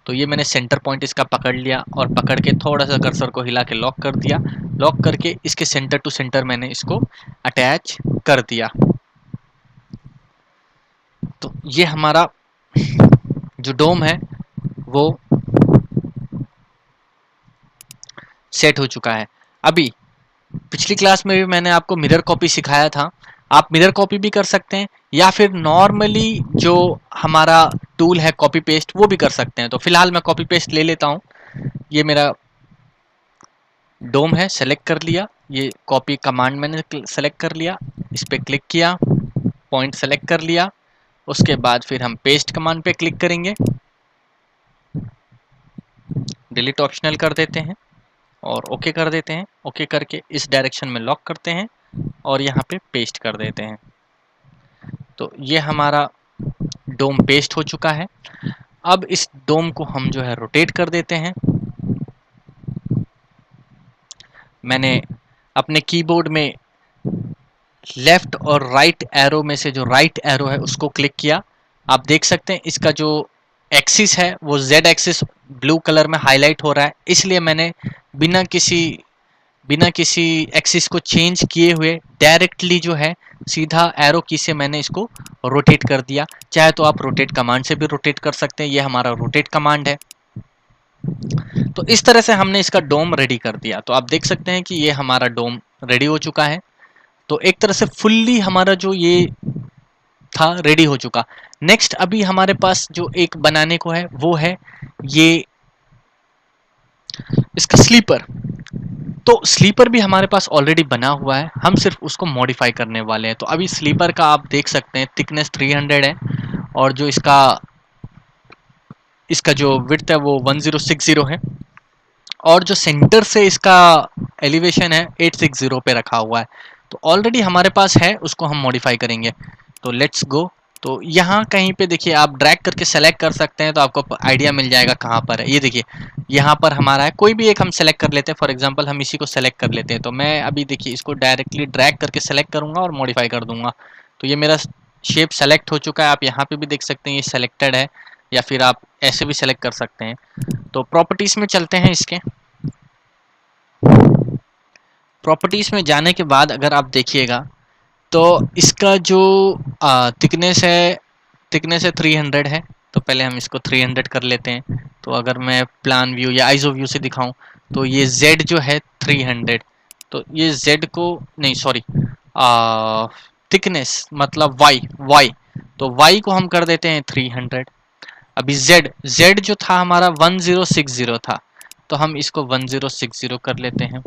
तो ये मैंने सेंटर पॉइंट इसका पकड़ लिया और पकड़ के थोड़ा सा कर्सर को हिला के लॉक कर दिया। लॉक करके इसके सेंटर टू सेंटर मैंने इसको अटैच कर दिया। तो ये हमारा जो डोम है वो सेट हो चुका है। अभी पिछली क्लास में भी मैंने आपको मिरर कॉपी सिखाया था, आप मिरर कॉपी भी कर सकते हैं या फिर नॉर्मली जो हमारा टूल है कॉपी पेस्ट वो भी कर सकते हैं। तो फिलहाल मैं कॉपी पेस्ट ले लेता हूँ। ये मेरा डोम है, सेलेक्ट कर लिया, ये कॉपी कमांड मैंने सेलेक्ट कर लिया, इस पर क्लिक किया, पॉइंट सेलेक्ट कर लिया, उसके बाद फिर हम पेस्ट कमांड पे क्लिक करेंगे, डिलीट ऑप्शनल कर देते हैं और ओके कर देते हैं। ओके करके इस डायरेक्शन में लॉक करते हैं और यहाँ पे पेस्ट कर देते हैं। तो ये हमारा डोम पेस्ट हो चुका है। अब इस डोम को हम जो है रोटेट कर देते हैं। मैंने अपने कीबोर्ड में लेफ्ट और राइट एरो में से जो राइट एरो है उसको क्लिक किया। आप देख सकते हैं इसका जो एक्सिस है वो जेड एक्सिस ब्लू कलर में हाईलाइट हो रहा है, इसलिए मैंने बिना किसी बिना किसी एक्सिस को चेंज किए हुए डायरेक्टली जो है सीधा एरो की से मैंने इसको रोटेट कर दिया। चाहे तो आप रोटेट कमांड से भी रोटेट कर सकते हैं, ये हमारा रोटेट कमांड है। तो इस तरह से हमने इसका डोम रेडी कर दिया। तो आप देख सकते हैं कि ये हमारा डोम रेडी हो चुका है। तो एक तरह से फुल्ली हमारा जो ये था रेडी हो चुका। नेक्स्ट अभी हमारे पास जो एक बनाने को है वो है ये इसका स्लीपर। तो स्लीपर भी हमारे पास ऑलरेडी बना हुआ है, हम सिर्फ उसको मॉडिफाई करने वाले हैं। तो अभी स्लीपर का आप देख सकते हैं थिकनेस 300 है और जो इसका इसका जो विड्थ है वो 1060 है और जो सेंटर से इसका एलिवेशन है 860 पे रखा हुआ है। तो ऑलरेडी हमारे पास है, उसको हम मॉडिफाई करेंगे। तो लेट्स गो। तो यहाँ कहीं पे देखिए आप ड्रैग करके सेलेक्ट कर सकते हैं, तो आपको आइडिया मिल जाएगा कहाँ पर है। ये देखिए यहाँ पर हमारा है, कोई भी एक हम सेलेक्ट कर लेते हैं। फॉर एग्जांपल हम इसी को सेलेक्ट कर लेते हैं। तो मैं अभी देखिए इसको डायरेक्टली ड्रैग करके सेलेक्ट करूँगा और मॉडिफाई कर दूंगा। तो ये मेरा शेप सेलेक्ट हो चुका है। आप यहाँ पे भी देख सकते हैं ये सेलेक्टेड है, या फिर आप ऐसे भी सेलेक्ट कर सकते हैं। तो प्रॉपर्टीज में चलते हैं। इसके प्रॉपर्टीज में जाने के बाद अगर आप देखिएगा तो इसका जो थिकनेस है 300 है। तो पहले हम इसको 300 कर लेते हैं। तो अगर मैं प्लान व्यू या आइसो व्यू से दिखाऊं तो ये Z जो है 300, तो ये Z को नहीं, सॉरी, थिकनेस मतलब Y तो Y को हम कर देते हैं 300। अभी Z जो था हमारा 1060 था, तो हम इसको 1060 कर लेते हैं।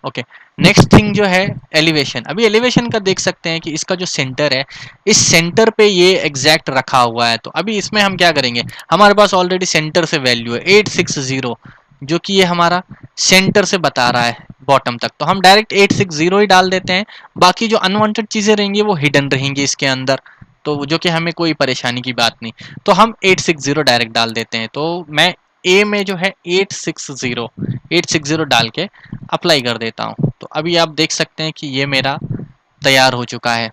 ओके, नेक्स्ट थिंग जो है एलिवेशन। अभी एलिवेशन का देख सकते हैं कि इसका जो सेंटर है, इस सेंटर पे ये एग्जैक्ट रखा हुआ है। तो अभी इसमें हम क्या करेंगे, हमारे पास ऑलरेडी सेंटर से वैल्यू है 860, जो कि ये हमारा सेंटर से बता रहा है बॉटम तक। तो हम डायरेक्ट 860 ही डाल देते हैं। बाकी जो अनवांटेड चीजें रहेंगी वो हिडन रहेंगी इसके अंदर, तो जो कि हमें कोई परेशानी की बात नहीं। तो हम 860 डायरेक्ट डाल देते हैं। तो मैं ए में जो है 860 डाल के अप्लाई कर देता हूँ। तो अभी आप देख सकते हैं कि ये मेरा तैयार हो चुका है।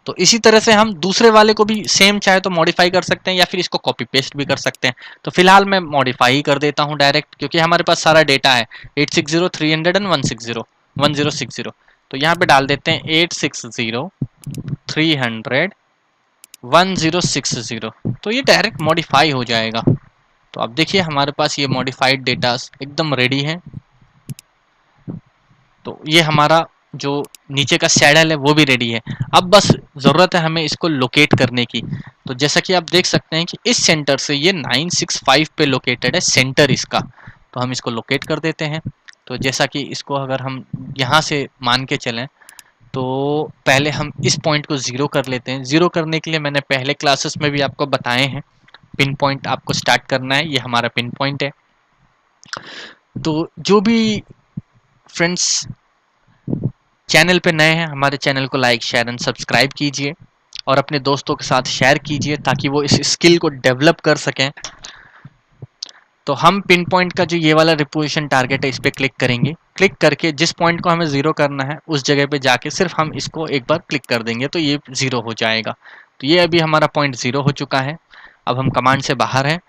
तो इसी तरह से हम दूसरे वाले को भी सेम चाहे तो मॉडिफाई कर सकते हैं या फिर इसको कॉपी पेस्ट भी कर सकते हैं। तो फिलहाल मैं मॉडिफाई ही कर देता हूँ डायरेक्ट, क्योंकि हमारे पास सारा डेटा है 860, 300 एंड 160। 1060। तो यहाँ पे डाल देते हैं 860 300 1060। तो ये डायरेक्ट मॉडिफाई हो जाएगा। तो अब देखिए हमारे पास ये मॉडिफाइड डेटा एकदम रेडी है। तो ये हमारा जो नीचे का सैडल है वो भी रेडी है। अब बस ज़रूरत है हमें इसको लोकेट करने की। तो जैसा कि आप देख सकते हैं कि इस सेंटर से ये 965 पे लोकेटेड है, सेंटर इसका। तो हम इसको लोकेट कर देते हैं। तो जैसा कि इसको अगर हम यहाँ से मान के चलें, तो पहले हम इस पॉइंट को ज़ीरो कर लेते हैं। ज़ीरो करने के लिए मैंने पहले क्लासेस में भी आपको बताए हैं, पिन पॉइंट आपको स्टार्ट करना है। ये हमारा पिन पॉइंट है। तो जो भी फ्रेंड्स चैनल पे नए हैं, हमारे चैनल को लाइक शेयर एंड सब्सक्राइब कीजिए और अपने दोस्तों के साथ शेयर कीजिए ताकि वो इस स्किल को डेवलप कर सकें। तो हम पिन पॉइंट का जो ये वाला रिपोजिशन टारगेट है इस पर क्लिक करेंगे। क्लिक करके जिस पॉइंट को हमें ज़ीरो करना है उस जगह पे जाके सिर्फ हम इसको एक बार क्लिक कर देंगे तो ये ज़ीरो हो जाएगा। तो ये अभी हमारा पॉइंट ज़ीरो हो चुका है। अब हम कमांड से बाहर हैं।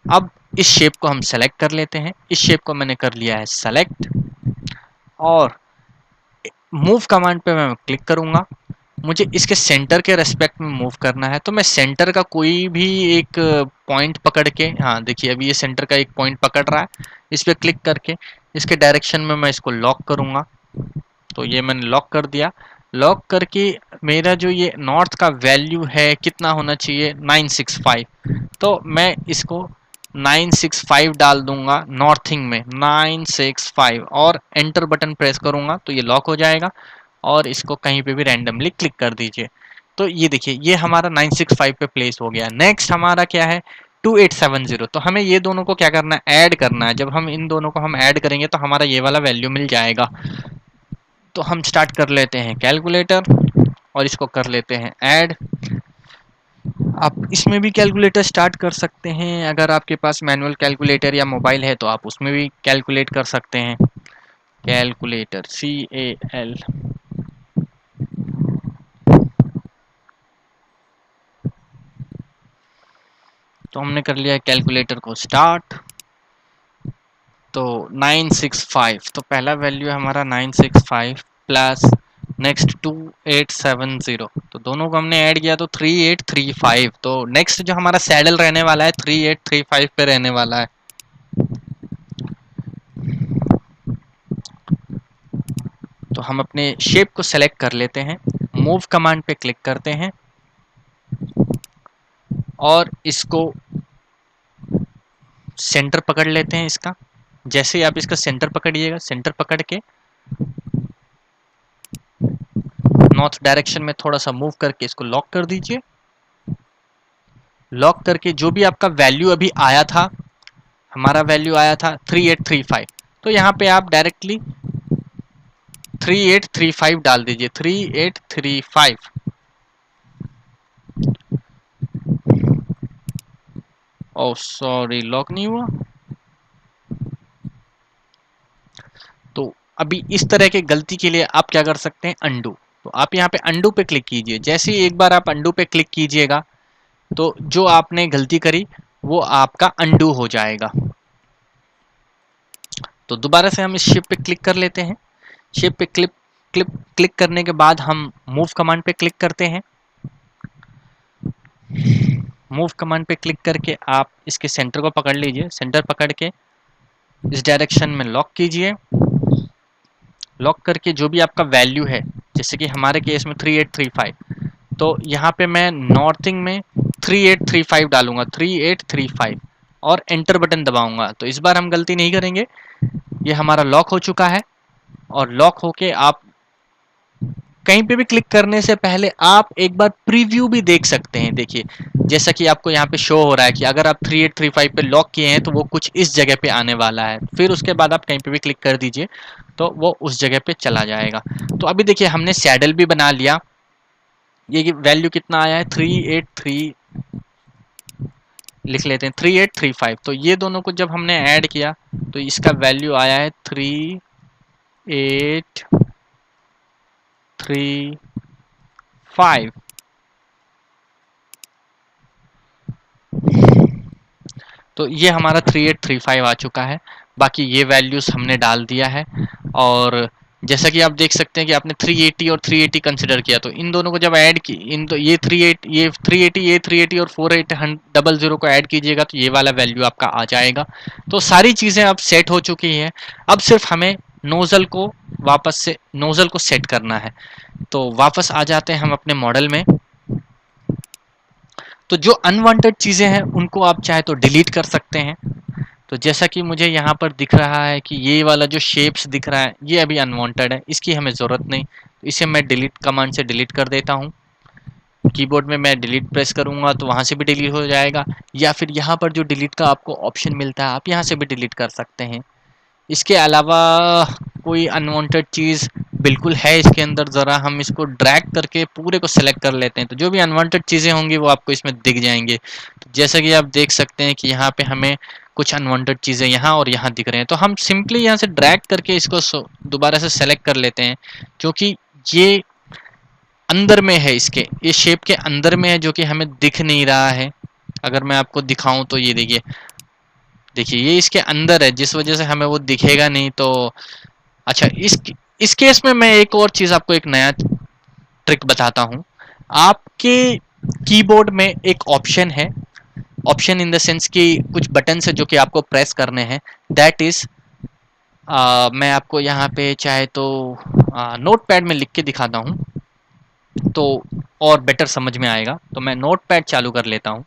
अब इस शेप को हम सेलेक्ट कर लेते हैं। इस शेप को मैंने कर लिया है सेलेक्ट और मूव कमांड पे मैं क्लिक करूंगा। मुझे इसके सेंटर के रेस्पेक्ट में मूव करना है, तो मैं सेंटर का कोई भी एक पॉइंट पकड़ के, हाँ देखिए अभी ये सेंटर का एक पॉइंट पकड़ रहा है, इस पर क्लिक करके इसके डायरेक्शन में मैं इसको लॉक करूंगा। तो ये मैंने लॉक कर दिया। लॉक करके मेरा जो ये नॉर्थ का वैल्यू है कितना होना चाहिए, 965। तो मैं इसको 965 डाल दूंगा नॉर्थिंग में, 965 और एंटर बटन प्रेस करूंगा तो ये लॉक हो जाएगा। और इसको कहीं पे भी रैंडमली क्लिक कर दीजिए। तो ये देखिए ये हमारा 965 पे प्लेस हो गया। नेक्स्ट हमारा क्या है, 2870। तो हमें ये दोनों को क्या करना है, ऐड करना है। जब हम इन दोनों को हम ऐड करेंगे तो हमारा ये वाला वैल्यू मिल जाएगा। तो हम स्टार्ट कर लेते हैं कैलकुलेटर और इसको कर लेते हैं ऐड। आप इसमें भी कैलकुलेटर स्टार्ट कर सकते हैं। अगर आपके पास मैनुअल कैलकुलेटर या मोबाइल है तो आप उसमें भी कैलकुलेट कर सकते हैं। Calculator CAL। तो हमने कर लिया कैलकुलेटर को स्टार्ट। तो 965, तो पहला वैल्यू है हमारा 965 प्लस नेक्स्ट 2870। तो दोनों को हमने ऐड किया तो 3835। तो नेक्स्ट जो हमारा सैडल रहने वाला है 3835 पे रहने वाला है। तो हम अपने शेप को सेलेक्ट कर लेते हैं, मूव कमांड पे क्लिक करते हैं और इसको सेंटर पकड़ लेते हैं इसका। जैसे ही आप इसका सेंटर पकड़िएगा, सेंटर पकड़ के नॉर्थ डायरेक्शन में थोड़ा सा मूव करके इसको लॉक कर दीजिए। लॉक करके जो भी आपका वैल्यू अभी आया था, हमारा वैल्यू आया था 3835। तो यहाँ पे आप डायरेक्टली 3835 डाल दीजिए, 3835। ओह सॉरी, लॉक नहीं हुआ। तो अभी इस तरह के गलती के लिए आप क्या कर सकते हैं, अंडू। तो आप यहाँ पे अंडू पे क्लिक कीजिए। जैसे ही एक बार आप अंडू पे क्लिक कीजिएगा तो जो आपने गलती करी वो आपका अंडू हो जाएगा। तो दोबारा से हम इस शेप पे क्लिक कर लेते हैं। शेप पे क्लिक करने के बाद हम मूव कमांड पे क्लिक करते हैं। मूव कमांड पे क्लिक करके आप इसके सेंटर को पकड़ लीजिए। सेंटर पकड़ के इस डायरेक्शन में लॉक कीजिए। लॉक करके जो भी आपका वैल्यू है, जैसे कि हमारे केस में 3835, तो यहाँ पे मैं नॉर्थिंग में 3835 डालूंगा, 3835 और एंटर बटन दबाऊंगा। तो इस बार हम गलती नहीं करेंगे। ये हमारा लॉक हो चुका है और लॉक होके आप कहीं पे भी क्लिक करने से पहले आप एक बार प्रीव्यू भी देख सकते हैं। देखिए जैसा कि आपको यहाँ पे शो हो रहा है कि अगर आप 3835 पे लॉक किए हैं तो वो कुछ इस जगह पे आने वाला है। फिर उसके बाद आप कहीं पे भी क्लिक कर दीजिए तो वो उस जगह पे चला जाएगा। तो अभी देखिए हमने सैडल भी बना लिया। ये वैल्यू कितना आया है, 383 लिख लेते हैं, 3835। तो ये दोनों को जब हमने ऐड किया तो इसका वैल्यू आया है 3835। तो ये हमारा 3835 आ चुका है। बाकी ये वैल्यूज़ हमने डाल दिया है और जैसा कि आप देख सकते हैं कि आपने 380 और 380 कंसिडर किया, तो इन दोनों को जब ऐड की, इन तो ये 38 ये 380 ये 380 और 4800 को ऐड कीजिएगा तो ये वाला वैल्यू आपका आ जाएगा। तो सारी चीज़ें अब सेट हो चुकी हैं, अब सिर्फ हमें नोजल को वापस से नोजल को सेट करना है। तो वापस आ जाते हैं हम अपने मॉडल में। तो जो अनवांटेड चीज़ें हैं उनको आप चाहे तो डिलीट कर सकते हैं। तो जैसा कि मुझे यहाँ पर दिख रहा है कि ये वाला जो शेप्स दिख रहा है ये अभी अनवांटेड है, इसकी हमें ज़रूरत नहीं, तो इसे मैं डिलीट कमांड से डिलीट कर देता हूँ। कीबोर्ड में मैं डिलीट प्रेस करूँगा तो वहाँ से भी डिलीट हो जाएगा, या फिर यहाँ पर जो डिलीट का आपको ऑप्शन मिलता है आप यहाँ से भी डिलीट कर सकते हैं। इसके अलावा कोई अनवांटेड चीज़ बिल्कुल है इसके अंदर, ज़रा हम इसको ड्रैग करके पूरे को सेलेक्ट कर लेते हैं, तो जो भी अनवांटेड चीज़ें होंगी वो आपको इसमें दिख जाएंगे। तो जैसा कि आप देख सकते हैं कि यहाँ पे हमें कुछ अनवांटेड चीज़ें यहाँ और यहाँ दिख रहे हैं, तो हम सिंपली यहाँ से ड्रैग करके इसको दोबारा से सेलेक्ट कर लेते हैं, क्योंकि ये अंदर में है, इसके ये शेप के अंदर में है जो कि हमें दिख नहीं रहा है। अगर मैं आपको दिखाऊं तो ये देखिए, देखिए ये इसके अंदर है जिस वजह से हमें वो दिखेगा नहीं। तो अच्छा, इस केस में मैं एक और चीज़ आपको एक नया ट्रिक बताता हूँ। आपके कीबोर्ड में एक ऑप्शन है, ऑप्शन इन द सेंस कि कुछ बटन है जो कि आपको प्रेस करने हैं, दैट इज मैं आपको यहाँ पे चाहे तो नोट पैड में लिख के दिखाता हूँ तो और बेटर समझ में आएगा। तो मैं नोट पैड चालू कर लेता हूँ।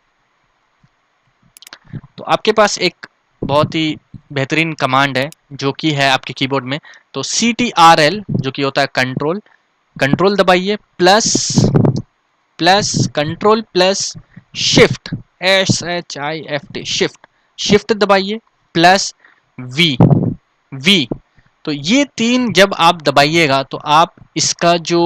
तो आपके पास एक बहुत ही बेहतरीन कमांड है जो कि है आपके कीबोर्ड में, तो CTRL जो कि होता है कंट्रोल, कंट्रोल दबाइए plus plus control plus shift, SHIFT shift, shift दबाइए प्लस वी, वी। तो ये तीन जब आप दबाइएगा तो आप इसका जो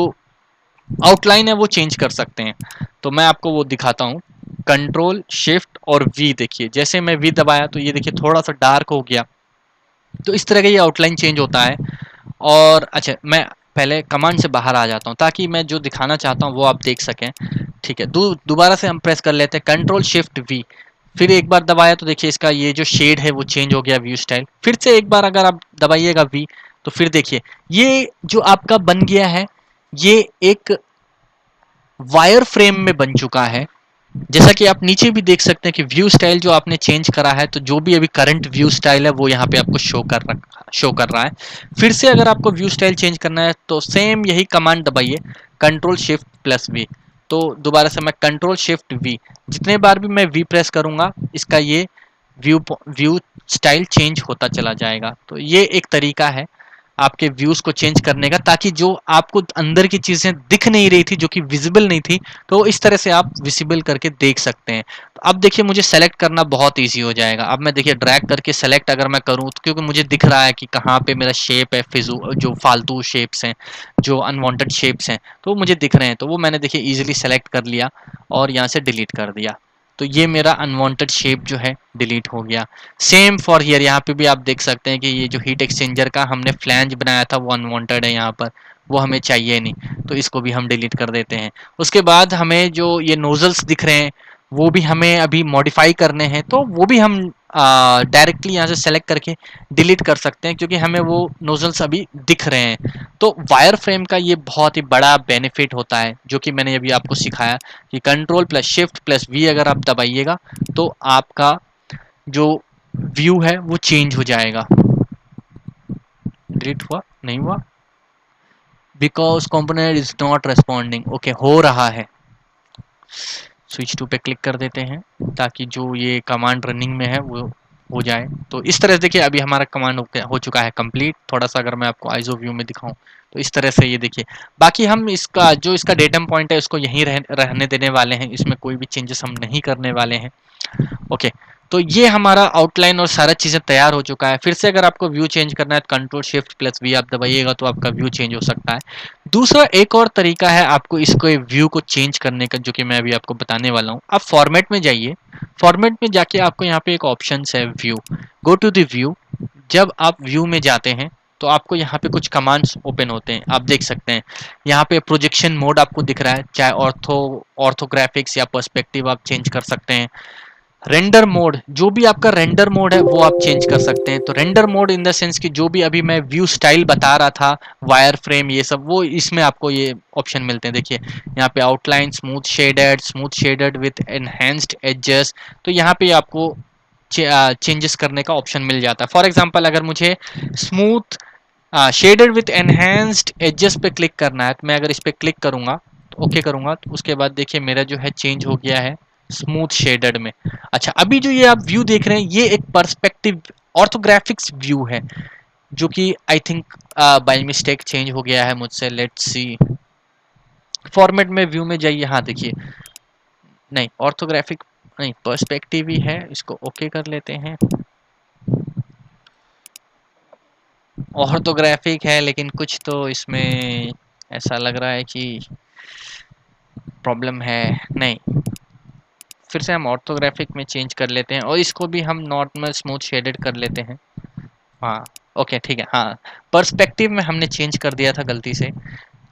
आउटलाइन है वो चेंज कर सकते हैं। तो मैं आपको वो दिखाता हूँ, कंट्रोल शिफ्ट और वी। देखिए जैसे मैं वी दबाया तो ये देखिए थोड़ा सा डार्क हो गया, तो इस तरह का ये आउटलाइन चेंज होता है। और अच्छा, मैं पहले कमांड से बाहर आ जाता हूँ ताकि मैं जो दिखाना चाहता हूँ वो आप देख सकें। ठीक है, दोबारा से हम प्रेस कर लेते हैं कंट्रोल शिफ्ट वी, फिर एक बार दबाया तो देखिए इसका ये जो शेड है वो चेंज हो गया, व्यू स्टाइल। फिर से एक बार अगर आप दबाइएगा वी तो फिर देखिए ये जो आपका बन गया है ये एक वायर फ्रेम में बन चुका है। जैसा कि आप नीचे भी देख सकते हैं कि व्यू स्टाइल जो आपने चेंज करा है, तो जो भी अभी करंट व्यू स्टाइल है वो यहाँ पे आपको शो कर रहा है। फिर से अगर आपको व्यू स्टाइल चेंज करना है तो सेम यही कमांड दबाइए, कंट्रोल शिफ्ट प्लस वी। तो दोबारा से मैं कंट्रोल शिफ्ट वी, जितने बार भी मैं वी प्रेस करूंगा इसका ये व्यू स्टाइल चेंज होता चला जाएगा। तो ये एक तरीका है आपके व्यूज को चेंज करने का, ताकि जो आपको अंदर की चीजें दिख नहीं रही थी, जो कि विजिबल नहीं थी, तो इस तरह से आप विजिबल करके देख सकते हैं। तो अब देखिए मुझे सेलेक्ट करना बहुत इजी हो जाएगा। अब मैं देखिए ड्रैग करके सेलेक्ट अगर मैं करूं तो क्योंकि मुझे दिख रहा है कि कहाँ पे मेरा शेप है, फिजू जो फालतू शेप्स हैं, जो अनवांटेड शेप्स हैं, तो मुझे दिख रहे हैं। तो वो मैंने देखिए इजीली सेलेक्ट कर लिया और यहाँ से डिलीट कर दिया, तो ये मेरा अनवांटेड शेप जो है डिलीट हो गया। सेम फॉर हियर, यहाँ पे भी आप देख सकते हैं कि ये जो हीट एक्सचेंजर का हमने फ्लैंज बनाया था वो अनवांटेड है यहाँ पर, वो हमें चाहिए नहीं, तो इसको भी हम डिलीट कर देते हैं। उसके बाद हमें जो ये नोजल्स दिख रहे हैं वो भी हमें अभी मॉडिफाई करने हैं, तो वो भी हम डायरेक्टली यहाँ से सेलेक्ट करके डिलीट कर सकते हैं, क्योंकि हमें वो नोजल्स अभी दिख रहे हैं। तो वायर फ्रेम का ये बहुत ही बड़ा बेनिफिट होता है जो कि मैंने अभी आपको सिखाया कि control plus shift plus V अगर आप दबाइएगा तो आपका जो व्यू है वो चेंज हो जाएगा। डिलीट हुआ नहीं हुआ, because component is not responding. Okay, हो रहा है। स्विच टू पे क्लिक कर देते हैं ताकि जो ये कमांड रनिंग में है वो हो जाए। तो इस तरह से देखिए अभी हमारा कमांड हो चुका है कंप्लीट। थोड़ा सा अगर मैं आपको आइजो व्यू में दिखाऊं तो इस तरह से ये देखिए। बाकी हम इसका जो इसका डेटम पॉइंट है उसको यहीं रहने देने वाले हैं, इसमें कोई भी चेंजेस हम नहीं करने वाले हैं। ओके, तो ये हमारा आउटलाइन और सारा चीज़ें तैयार हो चुका है। फिर से अगर आपको व्यू चेंज करना है तो कंट्रोल शिफ्ट प्लस वी आप दबाइएगा तो आपका व्यू चेंज हो सकता है। दूसरा एक और तरीका है आपको इसको व्यू को चेंज करने का, जो कि मैं अभी आपको बताने वाला हूँ। आप फॉर्मेट में जाइए, फॉर्मेट में जाके आपको यहाँ पे एक ऑप्शन है view, go to the view. जब आप व्यू में जाते हैं तो आपको यहाँ पे कुछ कमांड्स ओपन होते हैं, आप देख सकते हैं यहाँ पे प्रोजेक्शन मोड आपको दिख रहा है, चाहे ऑर्थोग्राफिक्स या पर्सपेक्टिव आप चेंज कर सकते हैं। रेंडर मोड, जो भी आपका रेंडर मोड है वो आप चेंज कर सकते हैं। तो render mode in the sense कि जो भी अभी मैं व्यू स्टाइल बता रहा था, वायर फ्रेम ये सब, वो इसमें आपको ये ऑप्शन मिलते हैं। देखिए यहाँ पे outline, smooth shaded with enhanced edges, तो यहाँ पे आपको चेंजेस करने का ऑप्शन मिल जाता है। फॉर एग्जांपल अगर मुझे smooth shaded with enhanced edges पे क्लिक करना है, तो मैं अगर इस पे क्लिक करूंगा, तो ओके करूंगा, तो उसके बाद देखिए मेरा जो है चेंज हो गया है स्मूथ शेडेड में। अच्छा, अभी जो ये आप व्यू देख रहे हैं ये एक पर्सपेक्टिव ऑर्थोग्राफिक्स व्यू है, जो कि I think by mistake change हो गया है मुझसे। लेट्स सी, फॉर्मेट में व्यू में जाइए, हाँ देखिए, नहीं ऑर्थोग्राफिक नहीं, पर्सपेक्टिव ही है, इसको ओके कर लेते हैं। ऑर्थोग्राफिक है लेकिन कुछ तो इसमें ऐसा लग रहा है कि प्रॉब्लम है। नहीं, फिर से हम ऑर्थोग्राफिक में चेंज कर लेते हैं और इसको भी हम नॉर्मल स्मूथ शेडेड कर लेते हैं। हाँ ओके ठीक है, हाँ पर्सपेक्टिव में हमने चेंज कर दिया था गलती से।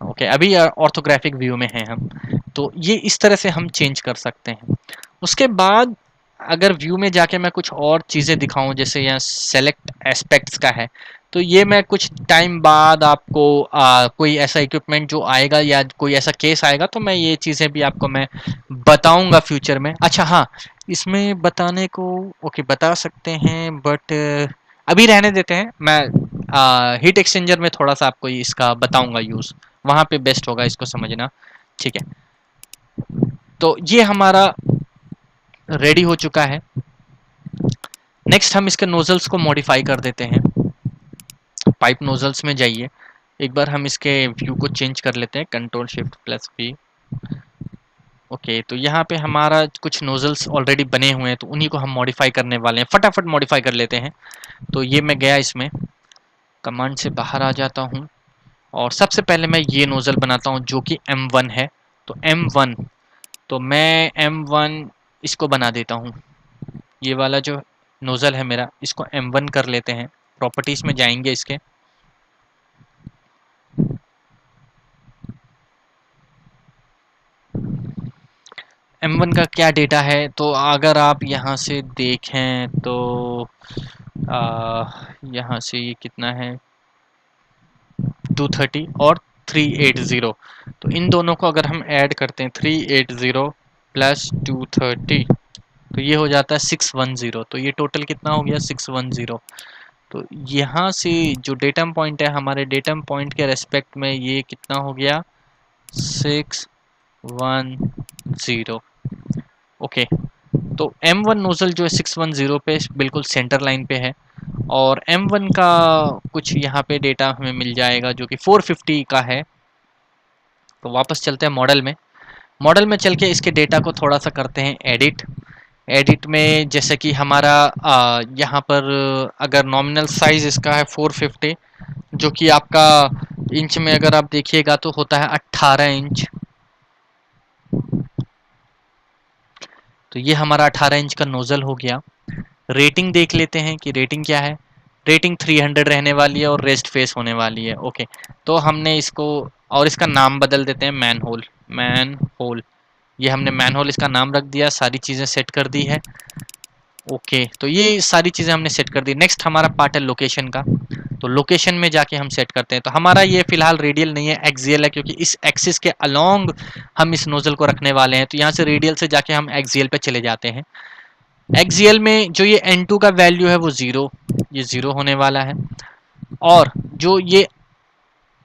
ओके अभी ऑर्थोग्राफिक व्यू में हैं हम। तो ये इस तरह से हम चेंज कर सकते हैं। उसके बाद अगर व्यू में जाके मैं कुछ और चीज़ें दिखाऊं, जैसे यहाँ सेलेक्ट एस्पेक्ट्स का है, तो ये मैं कुछ टाइम बाद आपको कोई ऐसा इक्विपमेंट जो आएगा या कोई ऐसा केस आएगा, तो मैं ये चीज़ें भी आपको मैं बताऊंगा फ्यूचर में। अच्छा हाँ, इसमें बताने को ओके बता सकते हैं, बट अभी रहने देते हैं। मैं हीट एक्सचेंजर में थोड़ा सा आपको इसका बताऊंगा यूज़, वहाँ पे बेस्ट होगा इसको समझना। ठीक है, तो ये हमारा रेडी हो चुका है। नेक्स्ट हम इसके नोजल्स को मॉडिफाई कर देते हैं। पाइप नोजल्स में जाइए, एक बार हम इसके व्यू को चेंज कर लेते हैं, control shift plus V. Okay, तो यहाँ पे हमारा कुछ नोजल्स ऑलरेडी बने हुए हैं, तो उन्हीं को हम मॉडिफाई करने वाले हैं, फटाफट मॉडिफाई कर लेते हैं। तो ये मैं गया इसमें, कमांड से बाहर आ जाता हूँ और सबसे पहले मैं ये नोजल बनाता हूँ जो कि M1 है। तो M1, तो मैं M1 इसको बना देता हूँ। ये वाला जो नोजल है मेरा, इसको M1 कर लेते हैं। प्रॉपर्टीज में जाएंगे इसके, M1 का क्या डेटा है, तो अगर आप यहाँ से देखें तो यहाँ से ये कितना है 230 और 380, तो इन दोनों को अगर हम ऐड करते हैं 380 प्लस 230, तो ये हो जाता है 610। तो ये टोटल कितना हो गया 610। तो यहाँ से जो डेटम पॉइंट है, हमारे डेटम पॉइंट के रेस्पेक्ट में ये कितना हो गया 610। ओके, तो M1 नोजल जो है 610 पे बिल्कुल सेंटर लाइन पे है, और M1 का कुछ यहाँ पे डेटा हमें मिल जाएगा जो कि 450 का है। तो वापस चलते हैं मॉडल में, मॉडल में चल के इसके डेटा को थोड़ा सा करते हैं एडिट। एडिट में जैसे कि हमारा यहाँ पर अगर नॉमिनल साइज इसका है 450, जो कि आपका इंच में अगर आप देखिएगा तो होता है 18 इंच। तो ये हमारा 18 इंच का नोजल हो गया। रेटिंग देख लेते हैं कि रेटिंग क्या है। रेटिंग 300 रहने वाली है और रेस्ट फेस होने वाली है। ओके, तो हमने इसको और इसका नाम बदल देते हैं मैन होल। मैन होल, ये हमने मैन होल इसका नाम रख दिया, सारी चीज़ें सेट कर दी है। ओके, तो ये सारी चीज़ें हमने सेट कर दी। नेक्स्ट हमारा पार्ट है लोकेशन का, तो लोकेशन में जाके हम सेट करते हैं। तो हमारा ये फिलहाल रेडियल नहीं है, एक्सियल है, क्योंकि इस एक्सिस के अलोंग हम इस नोजल को रखने वाले हैं। तो यहाँ से रेडियल से जाके हम एक्सियल पे चले जाते हैं। एक्सियल में जो ये N2 का वैल्यू है वो 0, ये 0 होने वाला है। और जो ये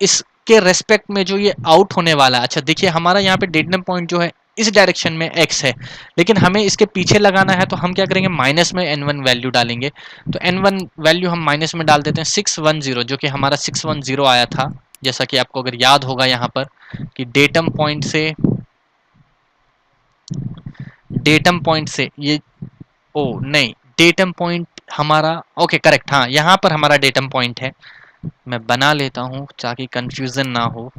इसके रेस्पेक्ट में जो ये आउट होने वाला है, अच्छा देखिए हमारा यहाँ पे डेटम पॉइंट जो है इस डायरेक्शन में x है, लेकिन हमें इसके पीछे लगाना है, तो हम क्या करेंगे माइनस में n1 वैल्यू डालेंगे। तो n1 वैल्यू हम माइनस में डाल देते हैं 610, जो कि हमारा 610 आया था। जैसा कि आपको अगर याद होगा यहाँ पर कि डेटम पॉइंट से ये, ओ नहीं, डेटम पॉइंट हमारा ओके करेक्ट, हाँ यहाँ पर हमारा डेटम पॉइंट है। मैं बना लेता हूँ ताकि कंफ्यूजन ना हो।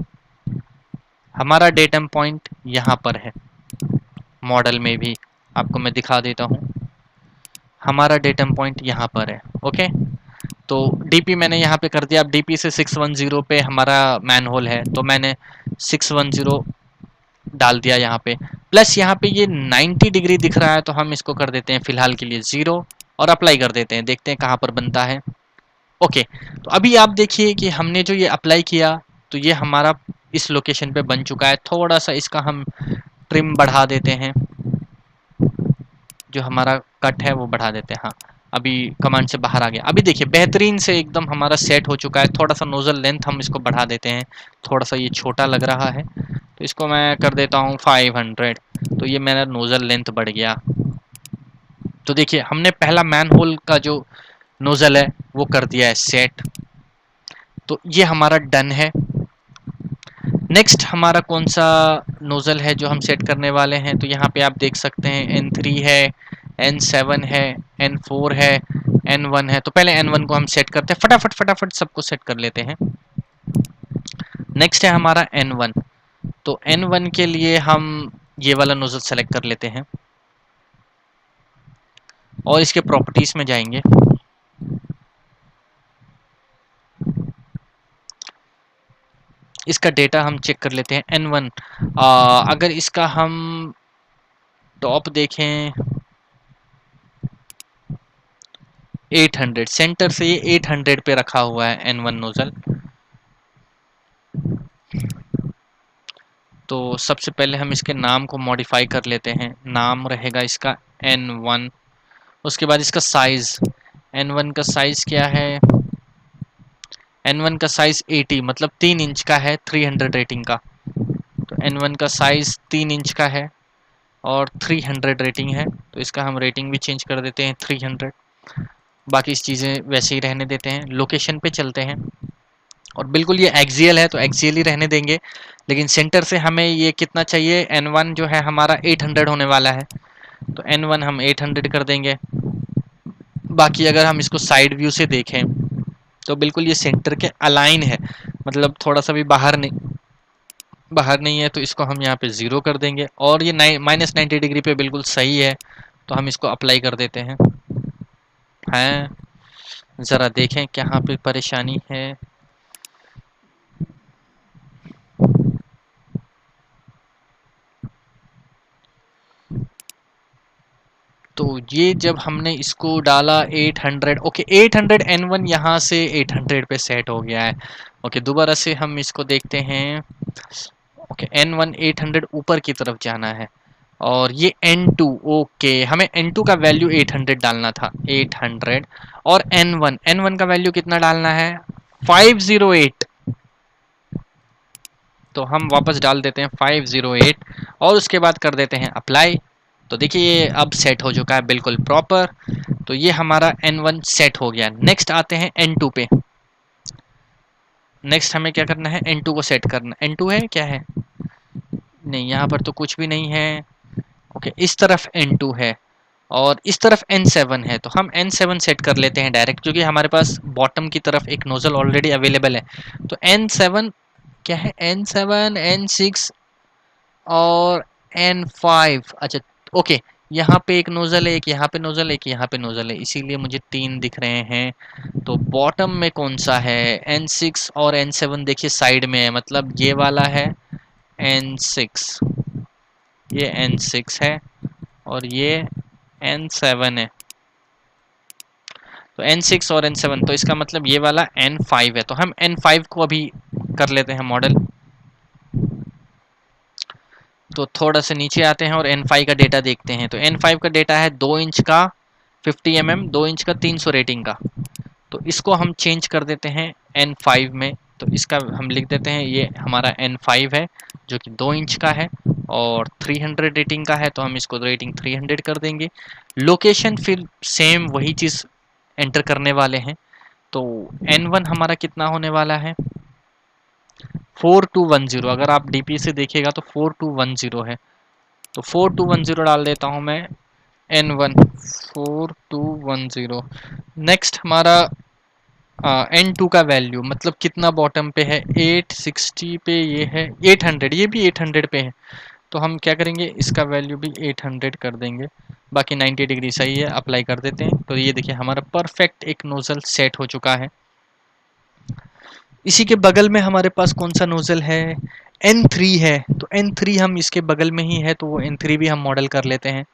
हमारा डेटम पॉइंट यहाँ पर है, मॉडल में भी आपको मैं दिखा देता हूँ। हमारा डेटम पॉइंट यहाँ पर है। ओके, तो डीपी मैंने यहाँ पे कर दिया। अब डीपी से 610 पे हमारा मैन होल है, तो मैंने 610 डाल दिया यहाँ पे, प्लस यहाँ पे ये 90 डिग्री दिख रहा है तो हम इसको कर देते हैं फिलहाल के लिए 0 और अप्लाई कर देते हैं, देखते हैं कहाँ पर बनता है। ओके, तो अभी आप देखिए कि हमने जो ये अप्लाई किया तो ये हमारा इस लोकेशन पे बन चुका है। थोड़ा सा इसका हम ट्रिम बढ़ा देते हैं, जो हमारा कट है वो बढ़ा देते हैं। हाँ, अभी कमांड से बाहर आ गया। अभी देखिए बेहतरीन से एकदम हमारा सेट हो चुका है। थोड़ा सा नोजल लेंथ हम इसको बढ़ा देते हैं, थोड़ा सा ये छोटा लग रहा है तो इसको मैं कर देता हूँ 500, तो ये मेरा नोजल लेंथ बढ़ गया। तो देखिए हमने पहला मैन होल का जो नोजल है वो कर दिया है सेट, तो ये हमारा डन है। नेक्स्ट हमारा कौन सा नोजल है जो हम सेट करने वाले हैं, तो यहाँ पे आप देख सकते हैं N3 है, N7 है, N4 है, N1 है। तो पहले N1 को हम सेट करते हैं, फटाफट फटाफट सबको सेट कर लेते हैं। नेक्स्ट है हमारा N1, तो N1 के लिए हम ये वाला नोजल सेलेक्ट कर लेते हैं और इसके प्रॉपर्टीज में जाएंगे। इसका डेटा हम चेक कर लेते हैं N1। अगर इसका हम टॉप देखें 800, सेंटर से ये 800 पे रखा हुआ है N1 नोजल। तो सबसे पहले हम इसके नाम को मॉडिफाई कर लेते हैं, नाम रहेगा इसका N1। उसके बाद इसका साइज, N1 का साइज क्या है, N1 का साइज 80 मतलब 3 इंच का है, 300 रेटिंग का। तो N1 का साइज 3 इंच का है और 300 रेटिंग है, तो इसका हम रेटिंग भी चेंज कर देते हैं 300। बाकी इस चीज़ें वैसे ही रहने देते हैं। लोकेशन पे चलते हैं और बिल्कुल ये एक्सियल है तो एक्सियल ही रहने देंगे, लेकिन सेंटर से हमें ये कितना चाहिए, N1 जो है हमारा 800 होने वाला है, तो N1 हम 800 कर देंगे। बाकी अगर हम इसको साइड व्यू से देखें तो बिल्कुल ये सेंटर के अलाइन है, मतलब थोड़ा सा भी बाहर नहीं है, तो इसको हम यहाँ पे 0 कर देंगे। और ये -90 डिग्री पे बिल्कुल सही है, तो हम इसको अप्लाई कर देते हैं। ज़रा देखें कहाँ पे परेशानी है। तो ये जब हमने इसको डाला 800, ओके 800 N1 यहाँ से 800 पे सेट हो गया है। ओके, दोबारा से हम इसको देखते हैं। ओके, N1 800 ऊपर की तरफ जाना है और ये N2, ओके हमें N2 का वैल्यू 800 डालना था, 800। और N1 का वैल्यू कितना डालना है, 508। तो हम वापस डाल देते हैं 508 और उसके बाद कर देते हैं अप्लाई। तो देखिए ये अब सेट हो चुका है बिल्कुल प्रॉपर। तो ये हमारा N1 सेट हो गया। नेक्स्ट आते हैं N2 पे। नेक्स्ट हमें क्या करना है, N2 को सेट करना। N2 है क्या है, नहीं यहाँ पर तो कुछ भी नहीं है। ओके, इस तरफ N2 है और इस तरफ N7 है, तो हम N7 सेट कर लेते हैं डायरेक्ट, क्योंकि हमारे पास बॉटम की तरफ एक नोजल ऑलरेडी अवेलेबल है। तो N7 क्या है, N7 N6 और N5। अच्छा, ओके, यहाँ पे एक नोजल है, एक यहाँ पे नोजल है, एक यहाँ पे नोजल है, इसीलिए मुझे 3 दिख रहे हैं। तो बॉटम में कौन सा है, N6 और N7 देखिए साइड में है, मतलब ये वाला है N6, ये N6 है और ये N7 है। तो N6 और N7, तो इसका मतलब ये वाला N5 है। तो हम N5 को अभी कर लेते हैं मॉडल। तो थोड़ा सा नीचे आते हैं और N5 का डेटा देखते हैं। तो N5 का डेटा है 2 इंच का 50 mm, 2 इंच का 300 रेटिंग का। तो इसको हम चेंज कर देते हैं N5 में। तो इसका हम लिख देते हैं ये हमारा N5 है जो कि 2 इंच का है और 300 रेटिंग का है, तो हम इसको रेटिंग 300 कर देंगे। लोकेशन फिर सेम वही चीज़ एंटर करने वाले हैं। तो N1 हमारा कितना होने वाला है, 4210। अगर आप DP से देखिएगा तो 4210 है, तो 4210 डाल देता हूँ मैं N1 4210। नेक्स्ट हमारा N2 का वैल्यू मतलब कितना बॉटम पे है, 860 पे ये है, 800, ये भी 800 पे है। तो हम क्या करेंगे, इसका वैल्यू भी 800 कर देंगे। बाकी 90 डिग्री सही है, अप्लाई कर देते हैं। तो ये देखिए हमारा परफेक्ट एक नोज़ल सेट हो चुका है। इसी के बगल में हमारे पास कौन सा नोज़ल है, N3 है, तो N3 हम इसके बगल में ही है, तो वो N3 भी हम मॉडल कर लेते हैं।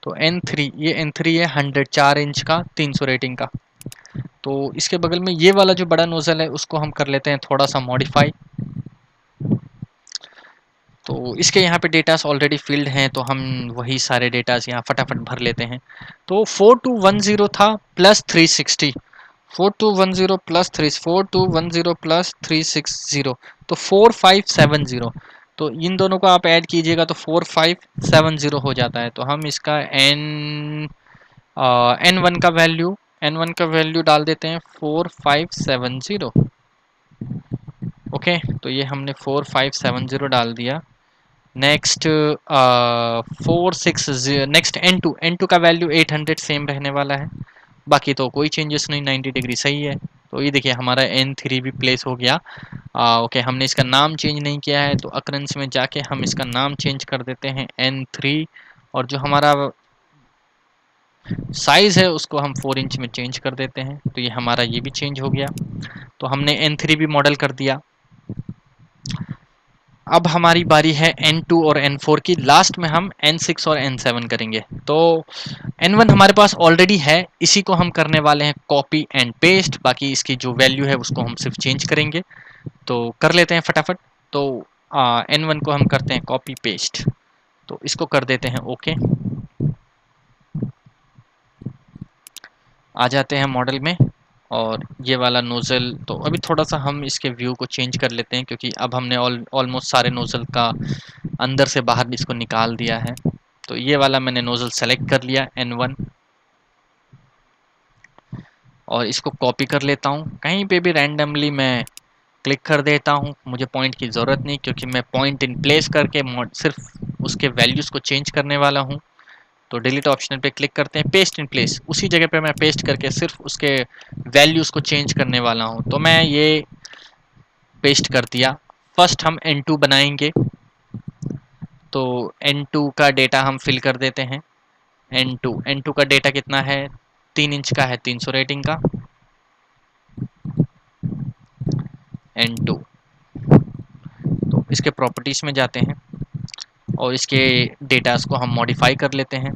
तो N3, ये N3 है 100 4 इंच का 300 रेटिंग का। तो इसके बगल में ये वाला जो बड़ा नोजल है उसको हम कर लेते हैं थोड़ा सा मॉडिफाई। तो इसके यहाँ पे डेटास ऑलरेडी फिल्ड हैं, तो हम वही सारे डेटास यहाँ फटाफट भर लेते हैं। तो 4210 था प्लस 360, 4210 प्लस 4210 प्लस 360, तो 4570। तो इन दोनों को आप ऐड कीजिएगा तो 4570 हो जाता है। तो हम इसका N1 का वैल्यू, N1 का वैल्यू डाल देते हैं 4570। ओके, तो ये हमने 4570 डाल दिया। नेक्स्ट 460, नेक्स्ट N2 का वैल्यू 800 सेम रहने वाला है, बाकी तो कोई चेंजेस नहीं, 90 डिग्री सही है। तो ये देखिए हमारा N3 भी प्लेस हो गया। ओके, हमने इसका नाम चेंज नहीं किया है, तो अकरेंस में जाके हम इसका नाम चेंज कर देते हैं N3, और जो हमारा साइज़ है उसको हम 4 इंच में चेंज कर देते हैं। तो ये हमारा ये भी चेंज हो गया। तो हमने N3 भी मॉडल कर दिया। अब हमारी बारी है N2 और N4 की। लास्ट में हम N6 और N7 करेंगे। तो N1 हमारे पास ऑलरेडी है, इसी को हम करने वाले हैं कॉपी एंड पेस्ट। बाकी इसकी जो वैल्यू है उसको हम सिर्फ चेंज करेंगे, तो कर लेते हैं फटाफट। तो N1 को हम करते हैं कॉपी पेस्ट, तो इसको कर देते हैं ओके। आ जाते हैं मॉडल में, और ये वाला नोज़ल, तो अभी थोड़ा सा हम इसके व्यू को चेंज कर लेते हैं, क्योंकि अब हमने ऑलमोस्ट सारे नोज़ल का अंदर से बाहर भी इसको निकाल दिया है। तो ये वाला मैंने नोज़ल सेलेक्ट कर लिया N1, और इसको कॉपी कर लेता हूँ। कहीं पे भी रैंडमली मैं क्लिक कर देता हूँ, मुझे पॉइंट की ज़रूरत नहीं, क्योंकि मैं पॉइंट इन प्लेस करके सिर्फ उसके वैल्यूज़ को चेंज करने वाला हूँ। तो डिलीट ऑप्शन पे क्लिक करते हैं, पेस्ट इन प्लेस, उसी जगह पे मैं पेस्ट करके सिर्फ उसके वैल्यूज़ को चेंज करने वाला हूँ। तो मैं ये पेस्ट कर दिया। फर्स्ट हम N2 बनाएंगे, तो N2 का डेटा हम फिल कर देते हैं। N2 का डेटा कितना है, 3 इंच का है 300 रेटिंग का N2। तो इसके प्रॉपर्टीज़ में जाते हैं और इसके डेटास को हम मॉडिफाई कर लेते हैं।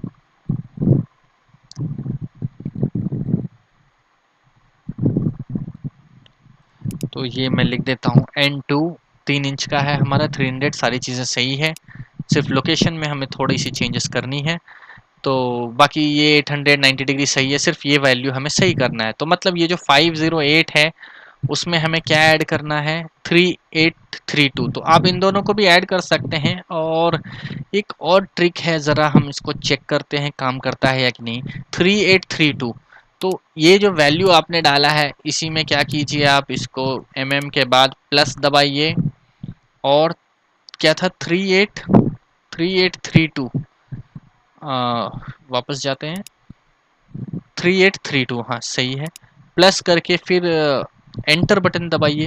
तो ये मैं लिख देता हूँ N2 3 इंच का है हमारा, 300, सारी चीज़ें सही है, सिर्फ लोकेशन में हमें थोड़ी सी चेंजेस करनी है। तो बाकी ये 800 90 डिग्री सही है, सिर्फ ये वैल्यू हमें सही करना है। तो मतलब ये जो 508 है उसमें हमें क्या ऐड करना है, 3832। तो आप इन दोनों को भी ऐड कर सकते हैं। और एक और ट्रिक है, ज़रा हम इसको चेक करते हैं काम करता है या कि नहीं। 3832, तो ये जो वैल्यू आपने डाला है इसी में क्या कीजिए, आप इसको के बाद प्लस दबाइए, और क्या था 3832, वापस जाते हैं, 3832, हाँ सही है। प्लस करके फिर एंटर बटन दबाइए,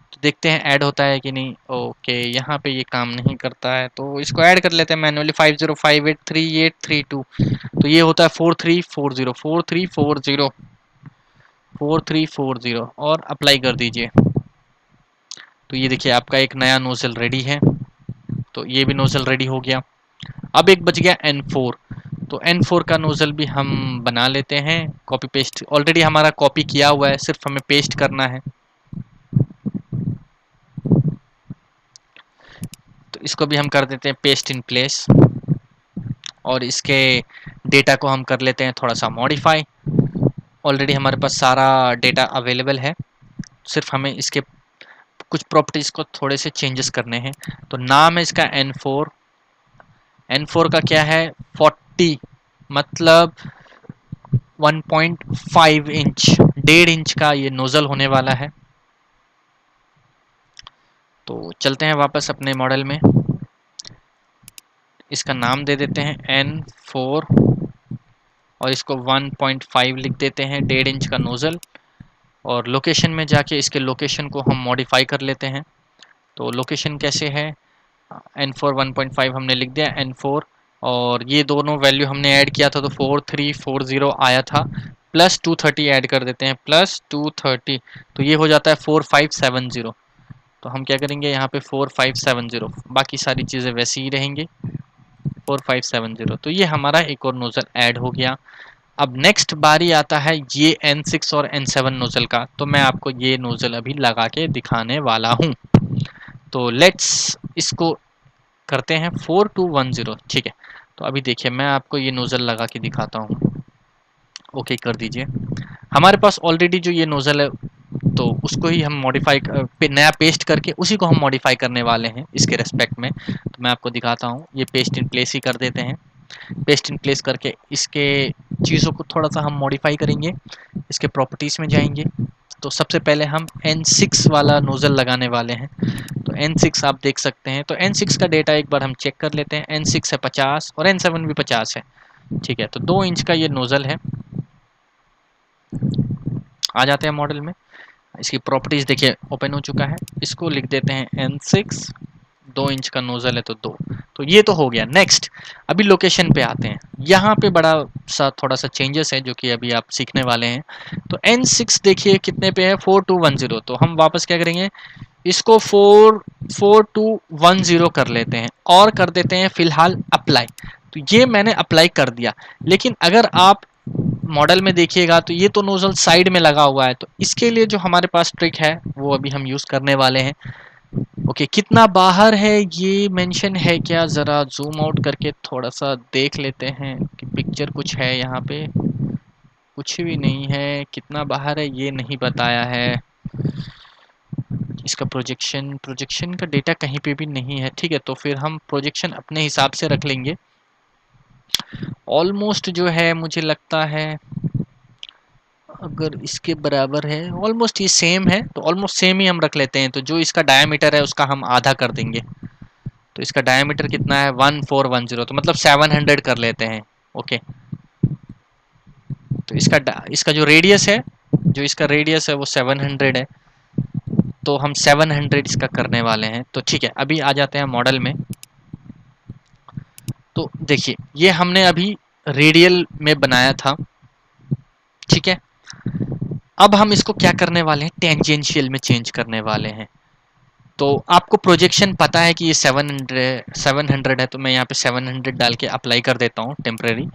तो देखते हैं ऐड होता है कि नहीं। ओके, यहाँ पे ये काम नहीं करता है, तो इसको ऐड कर लेते हैं मैनुअली। 50583832, तो ये होता है 4340 4340 4340, और अप्लाई कर दीजिए। तो ये देखिए आपका एक नया नोजल रेडी है। तो ये भी नोजल रेडी हो गया। अब एक बच गया N4, तो N4 का नोजल भी हम बना लेते हैं। कॉपी पेस्ट ऑलरेडी हमारा कॉपी किया हुआ है, सिर्फ हमें पेस्ट करना है। तो इसको भी हम कर देते हैं पेस्ट इन प्लेस, और इसके डेटा को हम कर लेते हैं थोड़ा सा मॉडिफाई। ऑलरेडी हमारे पास सारा डेटा अवेलेबल है, सिर्फ हमें इसके कुछ प्रॉपर्टीज़ को थोड़े से चेंजेस करने हैं। तो नाम है इसका N4, N4 का क्या है 40, मतलब 1.5 इंच, 1.5 इंच का ये नोज़ल होने वाला है। तो चलते हैं वापस अपने मॉडल में, इसका नाम दे देते हैं N4, और इसको 1.5 लिख देते हैं, 1.5 इंच का नोज़ल। और लोकेशन में जाके इसके लोकेशन को हम मॉडिफाई कर लेते हैं। तो लोकेशन कैसे है, N4 1.5 हमने लिख दिया N4, और ये दोनों वैल्यू हमने ऐड किया था, तो 4340 आया था, प्लस 230 ऐड कर देते हैं, प्लस 230, तो ये हो जाता है 4570। तो तो हम क्या करेंगे यहाँ पे 4570, बाकी सारी चीज़ें वैसी ही रहेंगी 4570। तो ये हमारा एक और नोजल ऐड हो गया। अब नेक्स्ट बारी आता है ये N6 और N7 नोजल का, तो मैं आपको ये नोजल अभी लगा के दिखाने वाला हूँ। तो लेट्स इसको करते हैं 4210, ठीक है। तो अभी देखिए मैं आपको ये नोजल लगा के दिखाता हूँ। ओके कर दीजिए। हमारे पास ऑलरेडी जो ये नोजल है तो उसको ही हम मॉडिफाई नया पेस्ट करके उसी को हम मॉडिफाई करने वाले हैं इसके रेस्पेक्ट में। तो मैं आपको दिखाता हूँ, ये पेस्ट इन प्लेस ही कर देते हैं। पेस्ट इन प्लेस करके इसके चीज़ों को थोड़ा सा हम मॉडिफाई करेंगे। इसके प्रॉपर्टीज़ में जाएंगे तो सबसे पहले हम N6 वाला नोज़ल लगाने वाले हैं। तो N6 आप देख सकते हैं, तो N6 का डेटा एक बार हम चेक कर लेते हैं। N6 है 50 और N7 भी 50 है, ठीक है। तो 2 इंच का ये नोज़ल है। आ जाते हैं मॉडल में, इसकी प्रॉपर्टीज़ देखिए ओपन हो चुका है। इसको लिख देते हैं N6, 2 इंच का नोजल है तो 2। तो ये तो हो गया। नेक्स्ट अभी लोकेशन पे आते हैं। यहाँ पे बड़ा सा थोड़ा सा चेंजेस है जो कि अभी आप सीखने वाले हैं। तो N6 देखिए कितने पे है, 4210। तो हम वापस क्या करेंगे, इसको 4210 कर लेते हैं और कर देते हैं फिलहाल अप्लाई। तो ये मैंने अप्लाई कर दिया। लेकिन अगर आप मॉडल में देखिएगा तो ये तो नोजल साइड में लगा हुआ है। तो इसके लिए जो हमारे पास ट्रिक है वो अभी हम यूज़ करने वाले हैं। ओके, कितना बाहर है ये मेंशन है क्या, ज़रा जूम आउट करके थोड़ा सा देख लेते हैं कि पिक्चर कुछ है यहाँ पे, कुछ भी नहीं है। कितना बाहर है ये नहीं बताया है। इसका प्रोजेक्शन का डेटा कहीं पे भी नहीं है, ठीक है। तो फिर हम प्रोजेक्शन अपने हिसाब से रख लेंगे। ऑलमोस्ट जो है मुझे लगता है अगर इसके बराबर है, ऑलमोस्ट ये सेम है तो ऑलमोस्ट सेम ही हम रख लेते हैं। तो जो इसका डायमीटर है उसका हम आधा कर देंगे। तो इसका डायमीटर कितना है, 1410, तो मतलब 700 कर लेते हैं। ओके, तो इसका जो रेडियस है, जो इसका रेडियस है वो 700 है। तो हम 700 इसका करने वाले हैं। तो ठीक है, अभी आ जाते हैं मॉडल में। तो देखिए ये हमने अभी रेडियल में बनाया था, ठीक है। अब हम इसको क्या करने वाले हैं, टेंजेंशियल में चेंज करने वाले हैं। तो आपको प्रोजेक्शन पता है कि ये 700 है, तो मैं यहाँ पे 700 डाल के अप्लाई कर देता हूँ टेम्परेरी।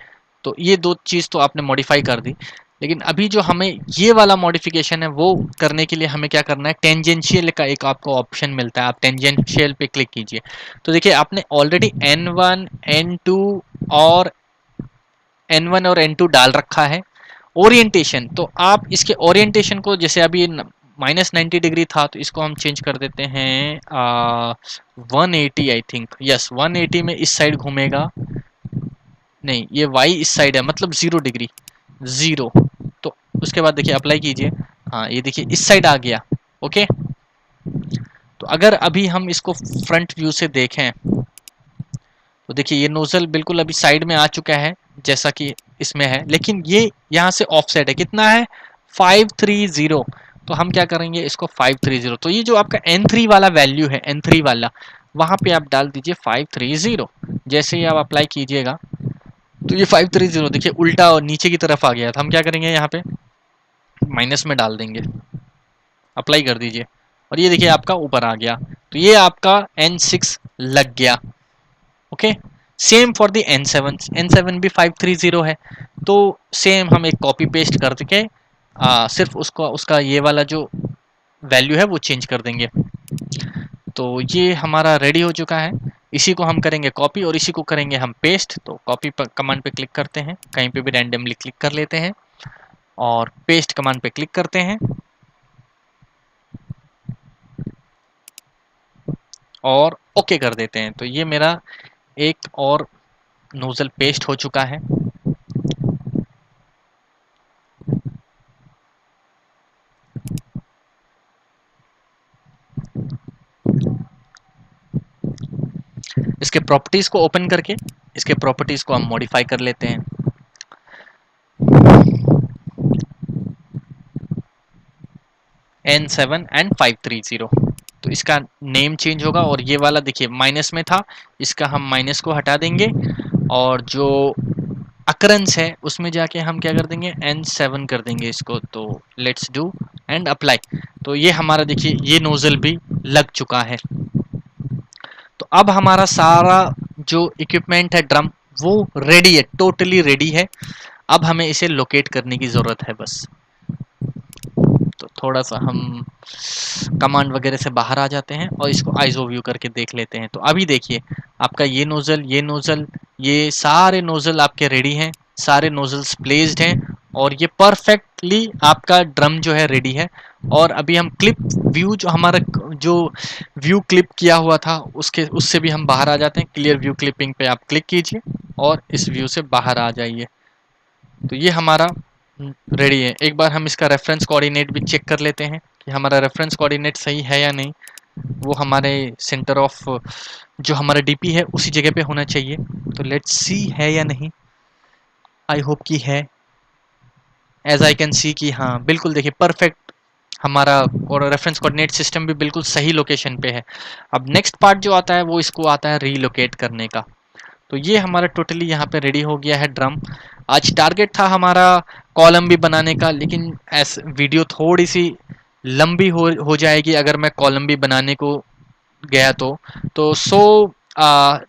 तो ये दो चीज़ तो आपने मॉडिफाई कर दी। लेकिन अभी जो हमें ये वाला मॉडिफिकेशन है वो करने के लिए हमें क्या करना है, टेंजेंशियल का एक आपको ऑप्शन मिलता है, आप टेंजेंशियल पे क्लिक कीजिए। तो देखिए आपने ऑलरेडी N1 N2 और N1 और N2 डाल रखा है। ओरिएंटेशन, तो आप इसके ओरिएंटेशन को, जैसे अभी -90 डिग्री था तो इसको हम चेंज कर देते हैं 180, आई थिंक, यस 180 में इस साइड घूमेगा। नहीं, ये वाई इस साइड है, मतलब 0 डिग्री, 0। तो उसके बाद देखिए अप्लाई कीजिए, हाँ ये देखिए इस साइड आ गया। ओके, तो अगर अभी हम इसको फ्रंट व्यू से देखें तो देखिए ये नोजल बिल्कुल अभी साइड में आ चुका है जैसा कि इसमें है, लेकिन ये यहाँ से ऑफसेट है, कितना है 530। तो हम क्या करेंगे इसको 530। तो ये जो आपका N3 वाला वैल्यू है, N3 वाला, वहाँ पे आप डाल दीजिए 530। जैसे ही आप अप्लाई कीजिएगा तो ये 530 देखिए उल्टा और नीचे की तरफ आ गया। तो हम क्या करेंगे यहाँ पे माइनस में डाल देंगे, अप्लाई कर दीजिए और ये देखिए आपका ऊपर आ गया। तो ये आपका N6 लग गया। Okay, same for the N7 भी 530 है। तो सेम हम एक कॉपी पेस्ट करके सिर्फ उसको उसका ये वाला जो वैल्यू है वो चेंज कर देंगे। तो ये हमारा रेडी हो चुका है। इसी को हम करेंगे कॉपी और इसी को करेंगे हम पेस्ट। तो कॉपी पर कमांड पे क्लिक करते हैं, कहीं पे भी रैंडमली क्लिक कर लेते हैं और पेस्ट कमांड पे क्लिक करते हैं और ओके कर देते हैं। तो ये मेरा एक और नोजल पेस्ट हो चुका है। इसके प्रॉपर्टीज को ओपन करके इसके प्रॉपर्टीज को हम मॉडिफाई कर लेते हैं। N7 एंड 530, तो इसका नेम चेंज होगा। और ये वाला देखिए माइनस में था, इसका हम माइनस को हटा देंगे और जो अकरेंस है उसमें जाके हम क्या कर देंगे, N7 कर देंगे इसको। तो लेट्स डू एंड अप्लाई। तो ये हमारा देखिए ये नोजल भी लग चुका है। तो अब हमारा सारा जो इक्विपमेंट है ड्रम, वो रेडी है, टोटली रेडी है। अब हमें इसे लोकेट करने की ज़रूरत है बस। तो थोड़ा सा हम कमांड वगैरह से बाहर आ जाते हैं और इसको आइसो व्यू करके देख लेते हैं। तो अभी देखिए आपका ये नोज़ल, ये नोज़ल, ये सारे नोज़ल आपके रेडी हैं, सारे नोज़ल्स प्लेस्ड हैं और ये परफेक्टली आपका ड्रम जो है रेडी है। और अभी हम क्लिप व्यू, जो हमारा जो व्यू क्लिप किया हुआ था उसके उससे भी हम बाहर आ जाते हैं। क्लियर व्यू क्लिपिंग पे आप क्लिक कीजिए और इस व्यू से बाहर आ जाइए। तो ये हमारा रेडी है। एक बार हम इसका रेफरेंस कोऑर्डिनेट भी चेक कर लेते हैं कि हमारा रेफरेंस कोऑर्डिनेट सही है या नहीं। वो हमारे सेंटर ऑफ जो हमारा डीपी है उसी जगह पे होना चाहिए। तो लेट्स सी है या नहीं। आई होप कि है। एज आई कैन सी कि हाँ बिल्कुल, देखिए परफेक्ट हमारा और रेफरेंस कोऑर्डिनेट सिस्टम भी बिल्कुल सही लोकेशन पे है। अब नेक्स्ट पार्ट जो आता है वो इसको आता है रीलोकेट करने का। तो ये हमारा टोटली यहाँ पे रेडी हो गया है ड्रम। आज टारगेट था हमारा कॉलम भी बनाने का, लेकिन ऐस वीडियो थोड़ी सी लंबी हो जाएगी अगर मैं कॉलम भी बनाने को गया तो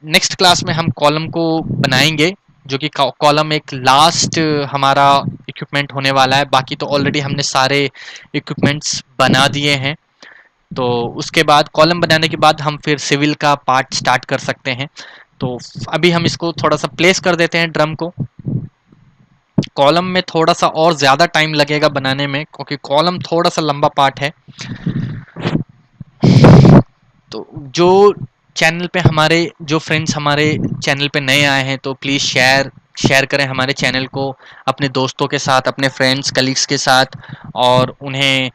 नेक्स्ट क्लास में हम कॉलम को बनाएंगे, जो कि कॉलम एक लास्ट हमारा इक्विपमेंट होने वाला है। बाकी तो ऑलरेडी हमने सारे इक्विपमेंट्स बना दिए हैं। तो उसके बाद कॉलम बनाने के बाद हम फिर सिविल का पार्ट स्टार्ट कर सकते हैं। तो अभी हम इसको थोड़ा सा प्लेस कर देते हैं ड्रम को। कॉलम में थोड़ा सा और ज़्यादा टाइम लगेगा बनाने में, क्योंकि कॉलम थोड़ा सा लंबा पार्ट है। तो जो चैनल पे हमारे जो फ्रेंड्स हमारे चैनल पे नए आए हैं तो प्लीज़ शेयर करें हमारे चैनल को अपने दोस्तों के साथ, अपने फ्रेंड्स कलीग्स के साथ, और उन्हें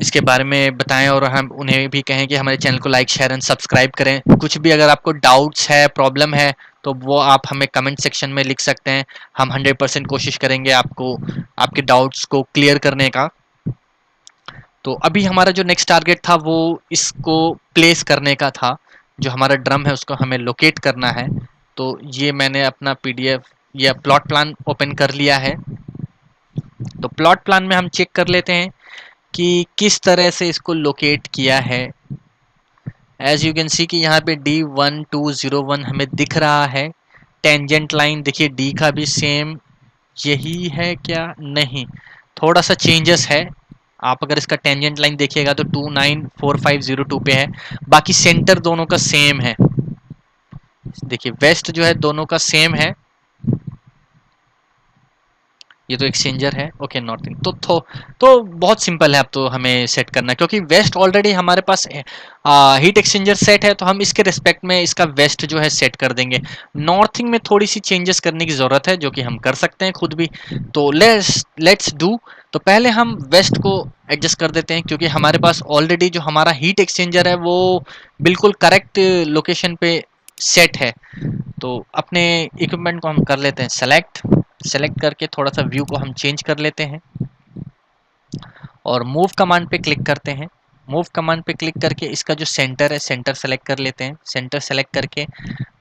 इसके बारे में बताएं। और हम उन्हें भी कहें कि हमारे चैनल को लाइक, शेयर एंड सब्सक्राइब करें। कुछ भी अगर आपको डाउट्स है, प्रॉब्लम है, तो वो आप हमें कमेंट सेक्शन में लिख सकते हैं। हम 100% कोशिश करेंगे आपको आपके डाउट्स को क्लियर करने का। तो अभी हमारा जो नेक्स्ट टारगेट था वो इसको प्लेस करने का था। जो हमारा ड्रम है उसको हमें लोकेट करना है। तो ये मैंने अपना पीडीएफ या प्लॉट प्लान ओपन कर लिया है। तो प्लॉट प्लान में हम चेक कर लेते हैं कि किस तरह से इसको लोकेट किया है। एज यू कैन सी कि यहाँ पे D1201 हमें दिख रहा है। टेंजेंट लाइन देखिए डी का भी सेम यही है क्या, नहीं, थोड़ा सा चेंजेस है। आप अगर इसका टेंजेंट लाइन देखिएगा तो 294502 पे है। बाकी सेंटर दोनों का सेम है। देखिए वेस्ट जो है दोनों का सेम है। ये तो एक्सचेंजर है, ओके नॉर्थ ईस्ट। तो बहुत सिंपल है अब तो हमें सेट करना, क्योंकि वेस्ट ऑलरेडी हमारे पास हीट एक्सचेंजर सेट है। तो हम इसके रिस्पेक्ट में इसका वेस्ट जो है सेट कर देंगे। नॉर्थिंग में थोड़ी सी चेंजेस करने की ज़रूरत है, जो कि हम कर सकते हैं खुद भी। तो लेट्स डू। तो पहले हम वेस्ट को एडजस्ट कर देते हैं, क्योंकि हमारे पास ऑलरेडी जो हमारा हीट एक्सचेंजर है वो बिल्कुल करेक्ट लोकेशन पे सेट है। तो अपने इक्विपमेंट को हम कर लेते हैं सेलेक्ट करके थोड़ा सा व्यू को हम चेंज कर लेते हैं और मूव कमांड पे क्लिक करते हैं। मूव कमांड पे क्लिक करके इसका जो सेंटर है सेंटर सेलेक्ट कर लेते हैं। सेंटर सेलेक्ट करके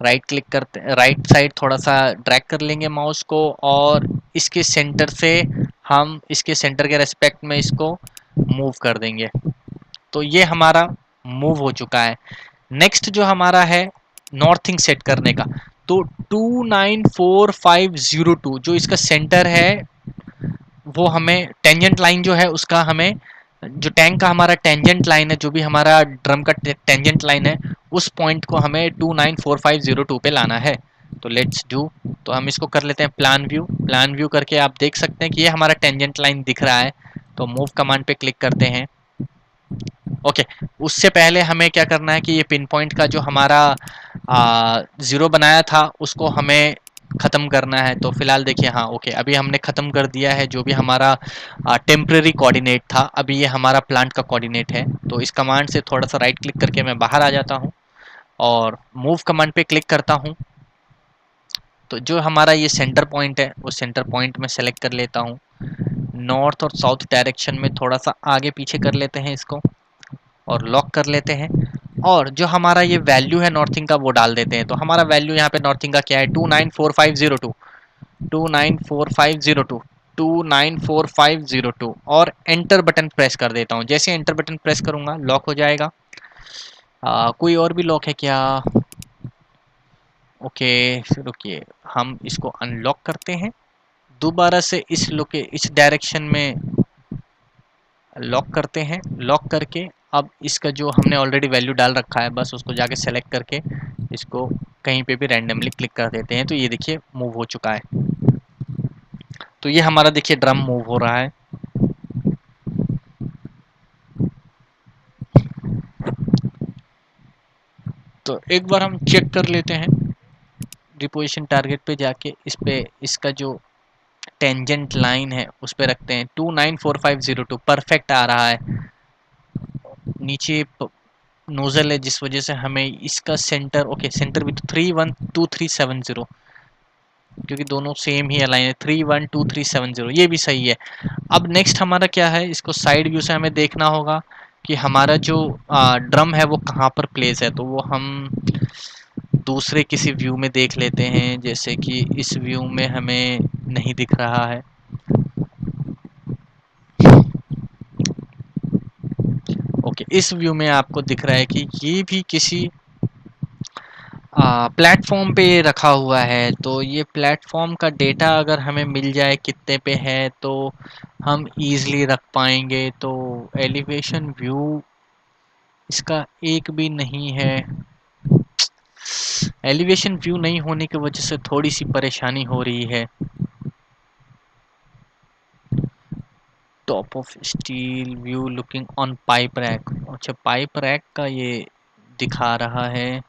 राइट क्लिक करते, राइट साइड थोड़ा सा ड्रैग कर लेंगे माउस को, और इसके सेंटर से हम इसके सेंटर के रेस्पेक्ट में इसको मूव कर देंगे। तो ये हमारा मूव हो चुका है। नेक्स्ट जो हमारा है नॉर्थिंग सेट करने का, तो 294502 जो इसका सेंटर है, वो हमें टेंजेंट लाइन जो है उसका हमें, जो टैंक का हमारा टेंजेंट लाइन है, जो भी हमारा ड्रम का टेंजेंट लाइन है, उस पॉइंट को हमें 294502 पे लाना है। तो लेट्स डू। तो हम इसको कर लेते हैं प्लान व्यू करके आप देख सकते हैं कि ये हमारा टेंजेंट लाइन दिख रहा है। तो मूव कमांड पे क्लिक करते हैं। ओके, उससे पहले हमें क्या करना है कि ये पिन पॉइंट का जो हमारा ज़ीरो बनाया था उसको हमें ख़त्म करना है। तो फिलहाल देखिए, हाँ ओके, अभी हमने ख़त्म कर दिया है जो भी हमारा टेम्प्रेरी कोऑर्डिनेट था। अभी ये हमारा प्लांट का कोऑर्डिनेट है। तो इस कमांड से थोड़ा सा राइट क्लिक करके मैं बाहर आ जाता हूँ और मूव कमांड पे क्लिक करता हूँ। तो जो हमारा ये सेंटर पॉइंट है उस सेंटर पॉइंट में सेलेक्ट कर लेता हूँ। नॉर्थ और साउथ डायरेक्शन में थोड़ा सा आगे पीछे कर लेते हैं इसको और लॉक कर लेते हैं। और जो हमारा ये वैल्यू है नॉर्थिंग का वो डाल देते हैं। तो हमारा वैल्यू यहाँ पे नॉर्थिंग का क्या है, 294502 294502 294502, और एंटर बटन प्रेस कर देता हूँ। जैसे एंटर बटन प्रेस करूंगा लॉक हो जाएगा। कोई और भी लॉक है क्या? ओके, रुकिए, हम इसको अनलॉक करते हैं दोबारा से, इस डायरेक्शन में लॉक करते हैं। लॉक करके अब इसका जो हमने ऑलरेडी वैल्यू डाल रखा है, बस उसको जाके सेलेक्ट करके इसको कहीं पे भी रैंडमली क्लिक कर देते हैं, तो ये देखिए मूव हो चुका है। तो ये हमारा देखिए ड्रम मूव हो रहा है। तो एक बार हम चेक कर लेते हैं, रिपोजिशन टारगेट पे जाके इस पे इसका जो टेंजेंट लाइन है उस पे रखते हैं। 294502 परफेक्ट आ रहा है। नीचे नोजल है जिस वजह से हमें इसका सेंटर, ओके सेंटर भी तो 312370, क्योंकि दोनों सेम ही अलाइन है। 312370 ये भी सही है। अब नेक्स्ट हमारा क्या है, इसको साइड व्यू से हमें देखना होगा कि हमारा जो ड्रम है वो कहाँ पर प्लेस है। तो वो हम दूसरे किसी व्यू में देख लेते हैं, जैसे कि इस व्यू में हमें नहीं दिख रहा है। ओके, इस व्यू में आपको दिख रहा है कि ये भी किसी प्लेटफॉर्म पे रखा हुआ है। तो ये प्लेटफॉर्म का डेटा अगर हमें मिल जाए कितने पे है तो हम इजीली रख पाएंगे। तो एलिवेशन व्यू इसका एक भी नहीं है। एलिवेशन व्यू नहीं होने की वजह से थोड़ी सी परेशानी हो रही है। Top of steel view looking on pipe rack, अच्छा पाइप रैक का ये दिखा रहा है।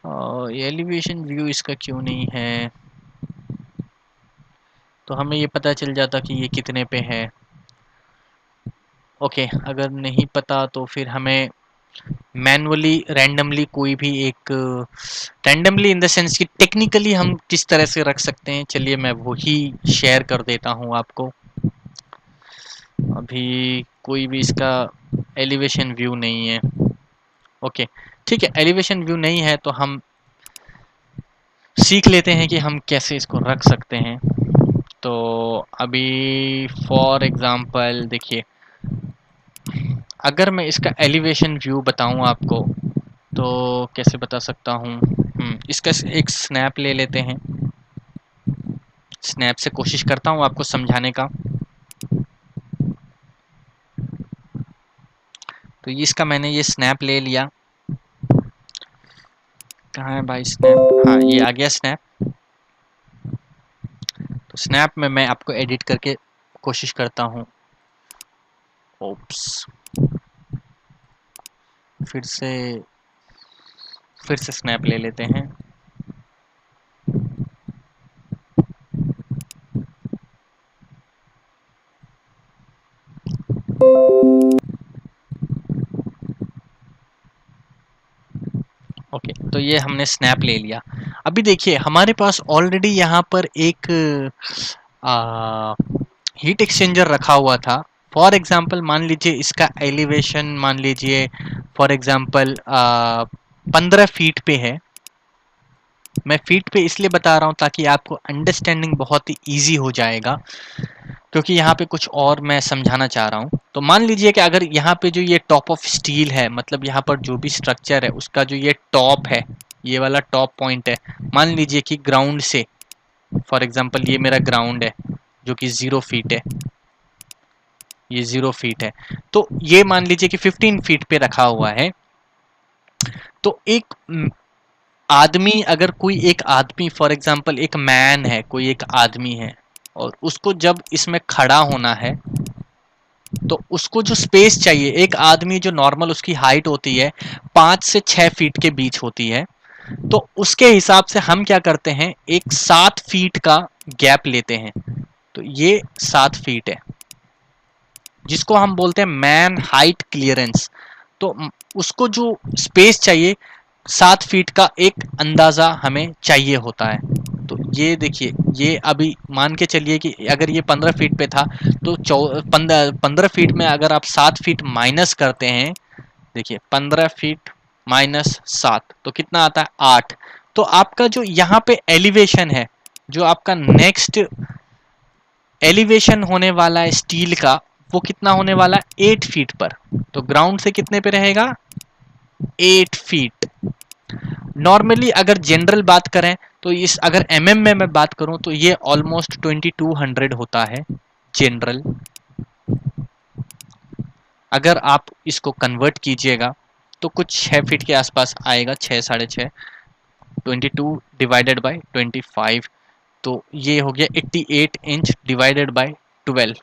और एलिवेशन व्यू इसका क्यों नहीं है, तो हमें ये पता चल जाता कि ये कितने पे है। ओके, अगर नहीं पता तो फिर हमें मैनुअली रैंडमली कोई भी एक, रैंडमली इन द सेंस कि टेक्निकली हम किस तरह से रख सकते हैं, चलिए मैं वही शेयर कर देता हूँ आपको। अभी कोई भी इसका एलिवेशन व्यू नहीं है। ओके ठीक है, एलिवेशन व्यू नहीं है तो हम सीख लेते हैं कि हम कैसे इसको रख सकते हैं। तो अभी फॉर एग्जांपल देखिए, अगर मैं इसका एलिवेशन व्यू बताऊं आपको तो कैसे बता सकता हूं। इसका एक स्नैप ले लेते हैं। स्नैप से कोशिश करता हूं आपको समझाने का। तो इसका मैंने ये स्नैप ले लिया। कहाँ है भाई स्नैप, हाँ ये आ गया स्नैप। तो स्नैप में मैं आपको एडिट करके कोशिश करता हूँ। ओप्स, फिर से स्नैप ले लेते हैं। ओके, तो ये हमने स्नैप ले लिया। अभी देखिए हमारे पास ऑलरेडी यहाँ पर एक हीट एक्सचेंजर रखा हुआ था। फॉर एग्जांपल मान लीजिए इसका एलिवेशन मान लीजिए फॉर एग्जांपल 15 फीट पे है। मैं फीट पे इसलिए बता रहा हूँ ताकि आपको अंडरस्टैंडिंग बहुत ही ईजी हो जाएगा, क्योंकि यहाँ पे कुछ और मैं समझाना चाह रहा हूँ। तो मान लीजिए कि अगर यहाँ पे जो ये टॉप ऑफ स्टील है, मतलब यहाँ पर जो भी स्ट्रक्चर है उसका जो ये टॉप है, ये वाला टॉप पॉइंट है, मान लीजिए कि ग्राउंड से, फॉर एग्जांपल ये मेरा ग्राउंड है जो कि 0 फीट है, ये 0 फीट है। तो ये मान लीजिए कि 15 फीट पे रखा हुआ है। तो एक आदमी, अगर कोई एक आदमी फॉर एग्जांपल एक मैन है, कोई एक आदमी है और उसको जब इसमें खड़ा होना है तो उसको जो स्पेस चाहिए, एक आदमी जो नॉर्मल उसकी हाइट होती है 5 से 6 फीट के बीच होती है, तो उसके हिसाब से हम क्या करते हैं, एक 7 फीट का गैप लेते हैं। तो ये 7 फीट है जिसको हम बोलते हैं मैन हाइट क्लियरेंस। तो उसको जो स्पेस चाहिए 7 फीट का एक अंदाजा हमें चाहिए होता है। तो ये देखिए, ये अभी मान के चलिए कि अगर ये 15 फीट पे था तो 15 फीट में अगर आप 7 फीट माइनस करते हैं, देखिए 15 फीट -7 तो कितना आता है, 8। तो आपका जो यहाँ पे एलिवेशन है, जो आपका नेक्स्ट एलिवेशन होने वाला है स्टील का, वो कितना होने वाला है, 8 फीट पर। तो ग्राउंड से कितने पे रहेगा, 8 फीट। नॉर्मली अगर जनरल बात करें तो इस अगर एमएम में मैं बात करूं तो ये ऑलमोस्ट 2200 होता है जनरल। अगर आप इसको कन्वर्ट कीजिएगा तो कुछ 6 फीट के आसपास आएगा, 6 साढ़े 6। 22 डिवाइडेड बाय 25 तो ये हो गया 88 इंच डिवाइडेड बाय 12।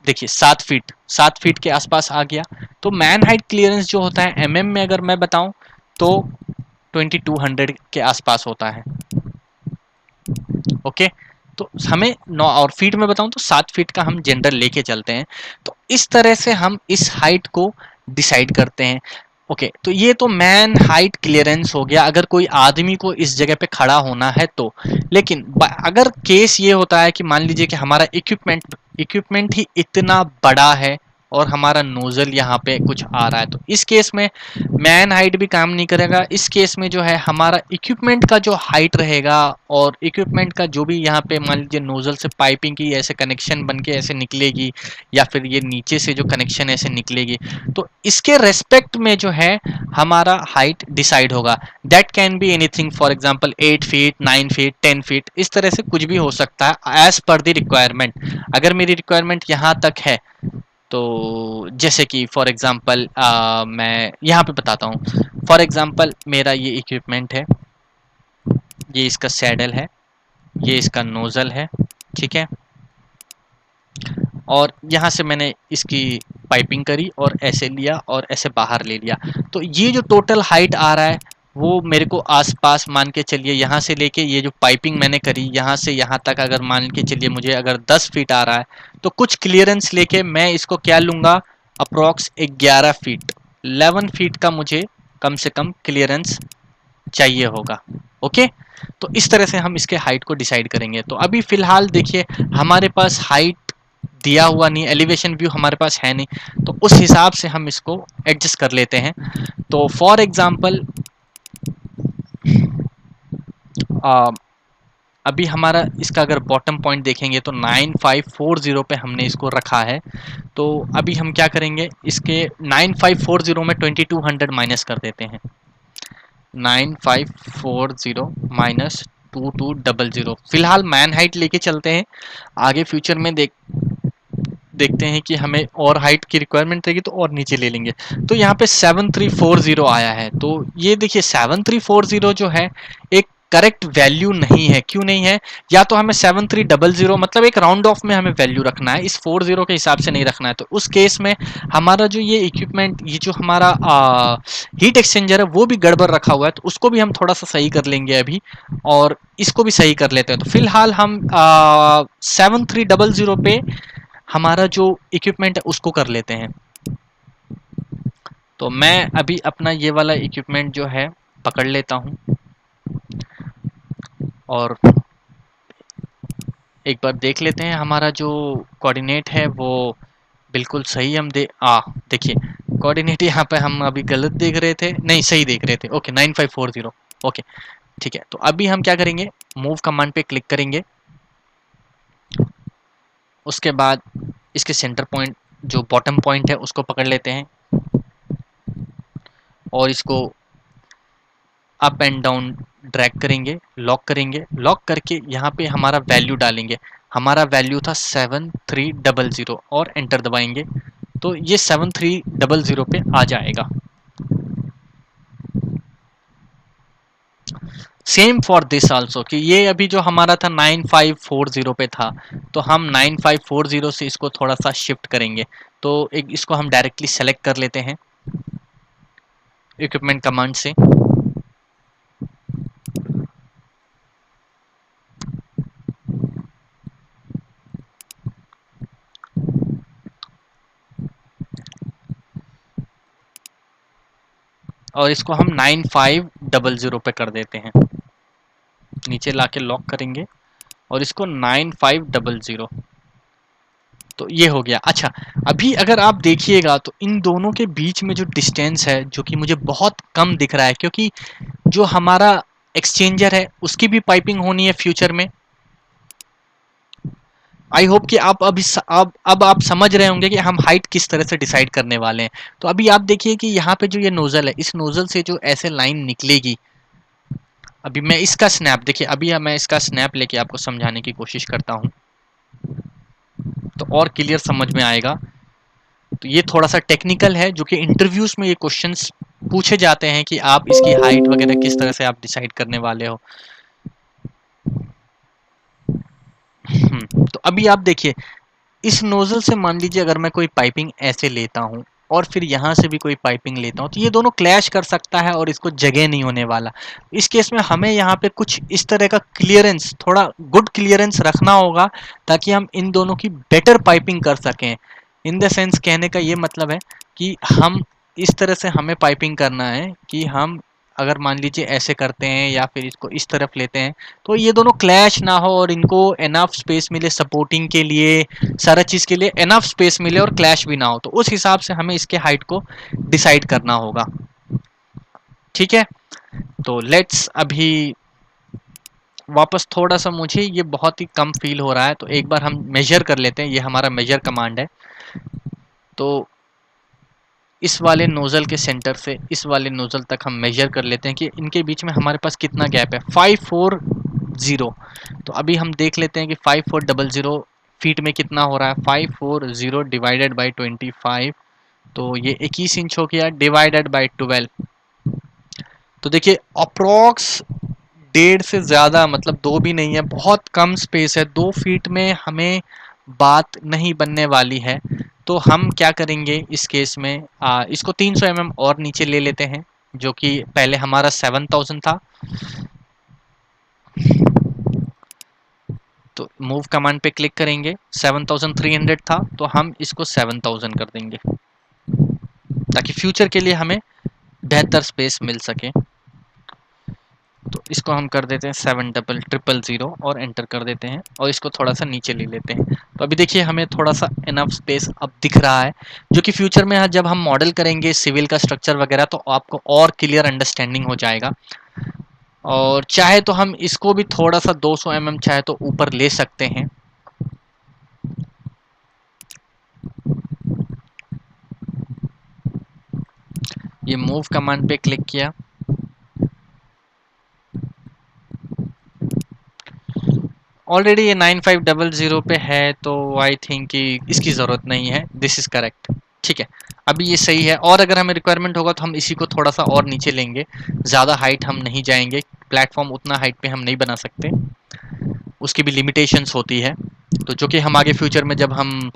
देखिए 7 फीट, 7 फीट के आसपास आ गया। तो मैन हाइट क्लियरेंस जो होता है एमएम में अगर मैं बताऊं तो 2200 के आसपास होता है। ओके, तो हमें 9 और फीट में बताऊं तो 7 फीट का हम जनरल लेके चलते हैं। तो इस तरह से हम इस हाइट को डिसाइड करते हैं। ओके, तो ये तो मैन हाइट क्लियरेंस हो गया अगर कोई आदमी को इस जगह पे खड़ा होना है तो। लेकिन अगर केस ये होता है कि मान लीजिए कि हमारा इक्विपमेंट ही इतना बड़ा है और हमारा नोजल यहाँ पे कुछ आ रहा है, तो इस केस में मैन हाइट भी काम नहीं करेगा। इस केस में जो है हमारा इक्विपमेंट का जो हाइट रहेगा और इक्विपमेंट का जो भी यहाँ पे मान लीजिए नोजल से पाइपिंग की ऐसे कनेक्शन बन के ऐसे निकलेगी या फिर ये नीचे से जो कनेक्शन ऐसे निकलेगी, तो इसके रेस्पेक्ट में जो है हमारा हाइट डिसाइड होगा। That can be anything, for example 8 feet, 9 feet, 10 feet, इस तरह से कुछ भी हो सकता है एज पर द रिक्वायरमेंट। अगर मेरी रिक्वायरमेंट यहाँ तक है तो जैसे कि फॉर एग्जांपल मैं यहाँ पे बताता हूँ। फॉर एग्जांपल मेरा ये इक्विपमेंट है, ये इसका सैडल है, ये इसका नोजल है, ठीक है। और यहाँ से मैंने इसकी पाइपिंग करी और ऐसे लिया और ऐसे बाहर ले लिया। तो ये जो टोटल हाइट आ रहा है वो मेरे को आसपास मान के चलिए यहाँ से लेके ये जो पाइपिंग मैंने करी यहाँ से यहाँ तक अगर मान के चलिए मुझे अगर 10 फीट आ रहा है तो कुछ क्लियरेंस लेके मैं इसको क्या लूँगा, अप्रॉक्स 11 फीट, 11 फीट का मुझे कम से कम क्लियरेंस चाहिए होगा। ओके, तो इस तरह से हम इसके हाइट को डिसाइड करेंगे। तो अभी फिलहाल देखिए हमारे पास हाइट दिया हुआ नहीं, एलिवेशन व्यू हमारे पास है नहीं, तो उस हिसाब से हम इसको एडजस्ट कर लेते हैं। तो फॉर एग्जांपल अभी हमारा इसका अगर बॉटम पॉइंट देखेंगे तो 9540 पे हमने इसको रखा है। तो अभी हम क्या करेंगे, इसके 9540 में 2200 माइनस कर देते हैं। 9540 माइनस 2200, फिलहाल मैन हाइट लेके चलते हैं। आगे फ्यूचर में देखते हैं कि हमें और हाइट की रिक्वायरमेंट रहेगी तो और नीचे ले लेंगे। तो यहाँ पे 7340 आया है। तो ये देखिए 7340 जो है एक करेक्ट वैल्यू नहीं है। क्यों नहीं है, या तो हमें 7300 मतलब एक राउंड ऑफ में हमें वैल्यू रखना है, इस 40 के हिसाब से नहीं रखना है। तो उस केस में हमारा जो ये इक्विपमेंट, ये जो हमारा हीट एक्सचेंजर है वो भी गड़बड़ रखा हुआ है, तो उसको भी हम थोड़ा सा सही कर लेंगे अभी, और इसको भी सही कर लेते हैं। तो फिलहाल हम 7300 पे हमारा जो इक्विपमेंट है उसको कर लेते हैं। तो मैं अभी अपना ये वाला इक्विपमेंट जो है पकड़ लेता हूँ और एक बार देख लेते हैं हमारा जो कोऑर्डिनेट है वो बिल्कुल सही हम देखिए कोऑर्डिनेट यहाँ पे हम अभी गलत देख रहे थे, नहीं सही देख रहे थे। ओके 9540, ओके ठीक है। तो अभी हम क्या करेंगे, मूव कमांड पे क्लिक करेंगे, उसके बाद इसके सेंटर पॉइंट जो बॉटम पॉइंट है उसको पकड़ लेते हैं और इसको अप एंड डाउन ड्रैग करेंगे, लॉक करेंगे, लॉक करके यहाँ पे हमारा वैल्यू डालेंगे। हमारा वैल्यू था 7300 और एंटर दबाएंगे तो ये 7300 पे आ जाएगा। सेम फॉर दिस आल्सो कि ये अभी जो हमारा था 9540 पे था, तो हम 9540 से इसको थोड़ा सा शिफ्ट करेंगे। तो एक इसको हम डायरेक्टली सेलेक्ट कर लेते हैं इक्विपमेंट कमांड से, और इसको हम 9500 पे कर देते हैं। नीचे लाके लॉक करेंगे और इसको 9500, तो ये हो गया। अच्छा, अभी अगर आप देखिएगा तो इन दोनों के बीच में जो डिस्टेंस है जो कि मुझे बहुत कम दिख रहा है, क्योंकि जो हमारा एक्सचेंजर है उसकी भी पाइपिंग होनी है फ्यूचर में। आई होप कि आप अब आप समझ रहे होंगे कि हम हाइट किस तरह से डिसाइड करने वाले हैं। तो अभी आप देखिए कि यहाँ पे जो ये नोजल है, इस नोजल से जो ऐसे लाइन निकलेगी, अभी मैं इसका स्नैप देखिए, अभी मैं इसका स्नैप लेके आपको समझाने की कोशिश करता हूँ तो और क्लियर समझ में आएगा। तो ये थोड़ा सा टेक्निकल है, जो कि इंटरव्यूज में ये क्वेश्चंस पूछे जाते हैं कि आप इसकी हाइट वगैरह किस तरह से आप डिसाइड करने वाले हो। तो अभी आप देखिए, इस नोजल से मान लीजिए अगर मैं कोई पाइपिंग ऐसे लेता हूँ और फिर यहाँ से भी कोई पाइपिंग लेता हूँ, तो ये दोनों क्लैश कर सकता है और इसको जगह नहीं होने वाला। इस केस में हमें यहाँ पे कुछ इस तरह का क्लियरेंस, थोड़ा गुड क्लियरेंस रखना होगा, ताकि हम इन दोनों की बेटर पाइपिंग कर सकें। इन द सेंस कहने का ये मतलब है कि हम इस तरह से हमें पाइपिंग करना है कि हम अगर मान लीजिए ऐसे करते हैं या फिर इसको इस तरफ लेते हैं, तो ये दोनों क्लैश ना हो और इनको एनफ स्पेस मिले सपोर्टिंग के लिए, सारा चीज़ के लिए एनफ स्पेस मिले और क्लैश भी ना हो। तो उस हिसाब से हमें इसके हाइट को डिसाइड करना होगा। ठीक है, तो लेट्स अभी वापस थोड़ा सा, मुझे ये बहुत ही कम फील हो रहा है, तो एक बार हम मेजर कर लेते हैं। ये हमारा मेजर कमांड है। तो इस वाले नोजल के सेंटर से इस वाले नोजल तक हम मेजर कर लेते हैं कि इनके बीच में हमारे पास कितना गैप है, 540। तो अभी हम देख लेते हैं कि 5400 फीट में कितना हो रहा है। 540 डिवाइडेड बाई 25, तो ये 21 इंच हो गया, डिवाइडेड बाई 12। तो देखिए अप्रोक्स 1.5 से ज़्यादा, मतलब 2 भी नहीं है, बहुत कम स्पेस है। 2 फीट में हमें बात नहीं बनने वाली है। तो हम क्या करेंगे इस केस में, इसको 300 mm और नीचे ले लेते हैं, जो कि पहले हमारा 7000 था। तो मूव कमांड पे क्लिक करेंगे, 7300 था, तो हम इसको 7000 कर देंगे, ताकि फ्यूचर के लिए हमें बेहतर स्पेस मिल सके। तो इसको हम कर देते हैं 7000 और एंटर कर देते हैं, और इसको थोड़ा सा नीचे ले लेते हैं। तो अभी देखिए हमें थोड़ा सा इनफ स्पेस अब दिख रहा है, जो कि फ्यूचर में जब हम मॉडल करेंगे सिविल का स्ट्रक्चर वगैरह, तो आपको और क्लियर अंडरस्टैंडिंग हो जाएगा। और चाहे तो हम इसको भी थोड़ा सा 200 mm चाहे तो ऊपर ले सकते हैं। ये मूव कमांड पे क्लिक किया, ऑलरेडी ये 9500 पे है, तो आई थिंक कि इसकी ज़रूरत नहीं है। This is correct. ठीक है, अभी ये सही है। और अगर हमें रिक्वायरमेंट होगा तो हम इसी को थोड़ा सा और नीचे लेंगे, ज़्यादा हाइट हम नहीं जाएंगे, प्लेटफॉर्म उतना हाइट पे हम नहीं बना सकते, उसकी भी लिमिटेशंस होती है। तो जो कि हम आगे फ्यूचर में जब हम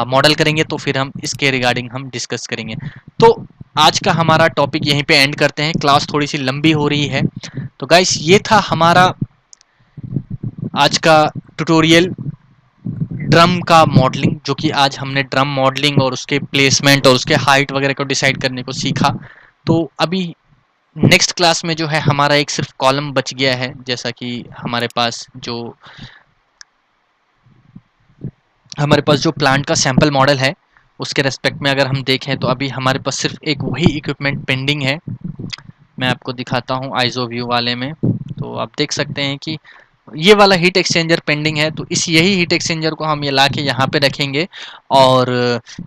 मॉडल करेंगे तो फिर हम इसके रिगार्डिंग हम डिस्कस करेंगे। तो आज का हमारा टॉपिक यहीं पे एंड करते हैं, क्लास थोड़ी सी लंबी हो रही है। तो गाइस ये था हमारा आज का ट्यूटोरियल, ड्रम का मॉडलिंग, जो कि आज हमने ड्रम मॉडलिंग और उसके प्लेसमेंट और उसके हाइट वगैरह को डिसाइड करने को सीखा। तो अभी नेक्स्ट क्लास में जो है हमारा एक सिर्फ कॉलम बच गया है, जैसा कि हमारे पास जो प्लांट का सैंपल मॉडल है उसके रेस्पेक्ट में अगर हम देखें, तो अभी हमारे पास सिर्फ एक वही इक्विपमेंट पेंडिंग है। मैं आपको दिखाता हूँ आइजो व्यू वाले में, तो आप देख सकते हैं कि ये वाला हीट एक्सचेंजर पेंडिंग है। तो इस यही हीट एक्सचेंजर को हम ये ला के यहाँ पे रखेंगे और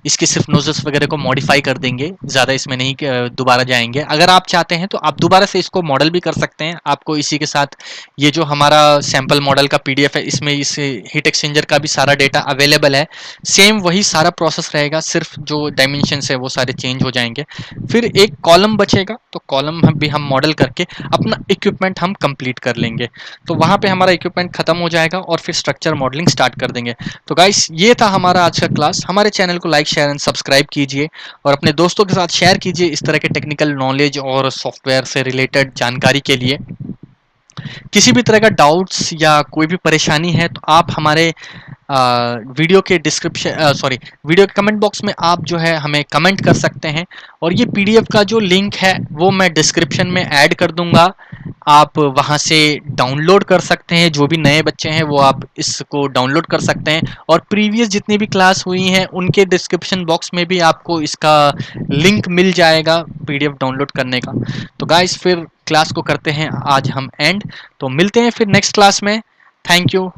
इसके सिर्फ नोजल्स वगैरह को मॉडिफाई कर देंगे, ज़्यादा इसमें नहीं दोबारा जाएंगे। अगर आप चाहते हैं तो आप दोबारा से इसको मॉडल भी कर सकते हैं। आपको इसी के साथ ये जो हमारा सैम्पल मॉडल का PDF है, इसमें इस हीट एक्सचेंजर का भी सारा डेटा अवेलेबल है। सेम वही सारा प्रोसेस रहेगा, सिर्फ जो डायमेंशंस है वो सारे चेंज हो जाएंगे। फिर एक कॉलम बचेगा, तो कॉलम भी हम मॉडल करके अपना इक्विपमेंट हम कंप्लीट कर लेंगे। तो वहाँ पे हमारा इक्विपमेंट खत्म हो जाएगा और फिर स्ट्रक्चर मॉडलिंग स्टार्ट कर देंगे। तो गाइस ये था हमारा आज का क्लास। हमारे चैनल को लाइक शेयर एंड सब्सक्राइब कीजिए और अपने दोस्तों के साथ शेयर कीजिए इस तरह के टेक्निकल नॉलेज और सॉफ्टवेयर से रिलेटेड जानकारी के लिए। किसी भी तरह का डाउट्स या कोई भी परेशानी है तो आप हमारे वीडियो के वीडियो के कमेंट बॉक्स में आप जो है हमें कमेंट कर सकते हैं। और ये PDF का जो लिंक है वो मैं डिस्क्रिप्शन में ऐड कर दूंगा, आप वहां से डाउनलोड कर सकते हैं। जो भी नए बच्चे हैं वो आप इसको डाउनलोड कर सकते हैं, और प्रीवियस जितनी भी क्लास हुई हैं उनके डिस्क्रिप्शन बॉक्स में भी आपको इसका लिंक मिल जाएगा PDF डाउनलोड करने का। तो गाइस फिर क्लास को करते हैं आज हम एंड, तो मिलते हैं फिर नेक्स्ट क्लास में। Thank you.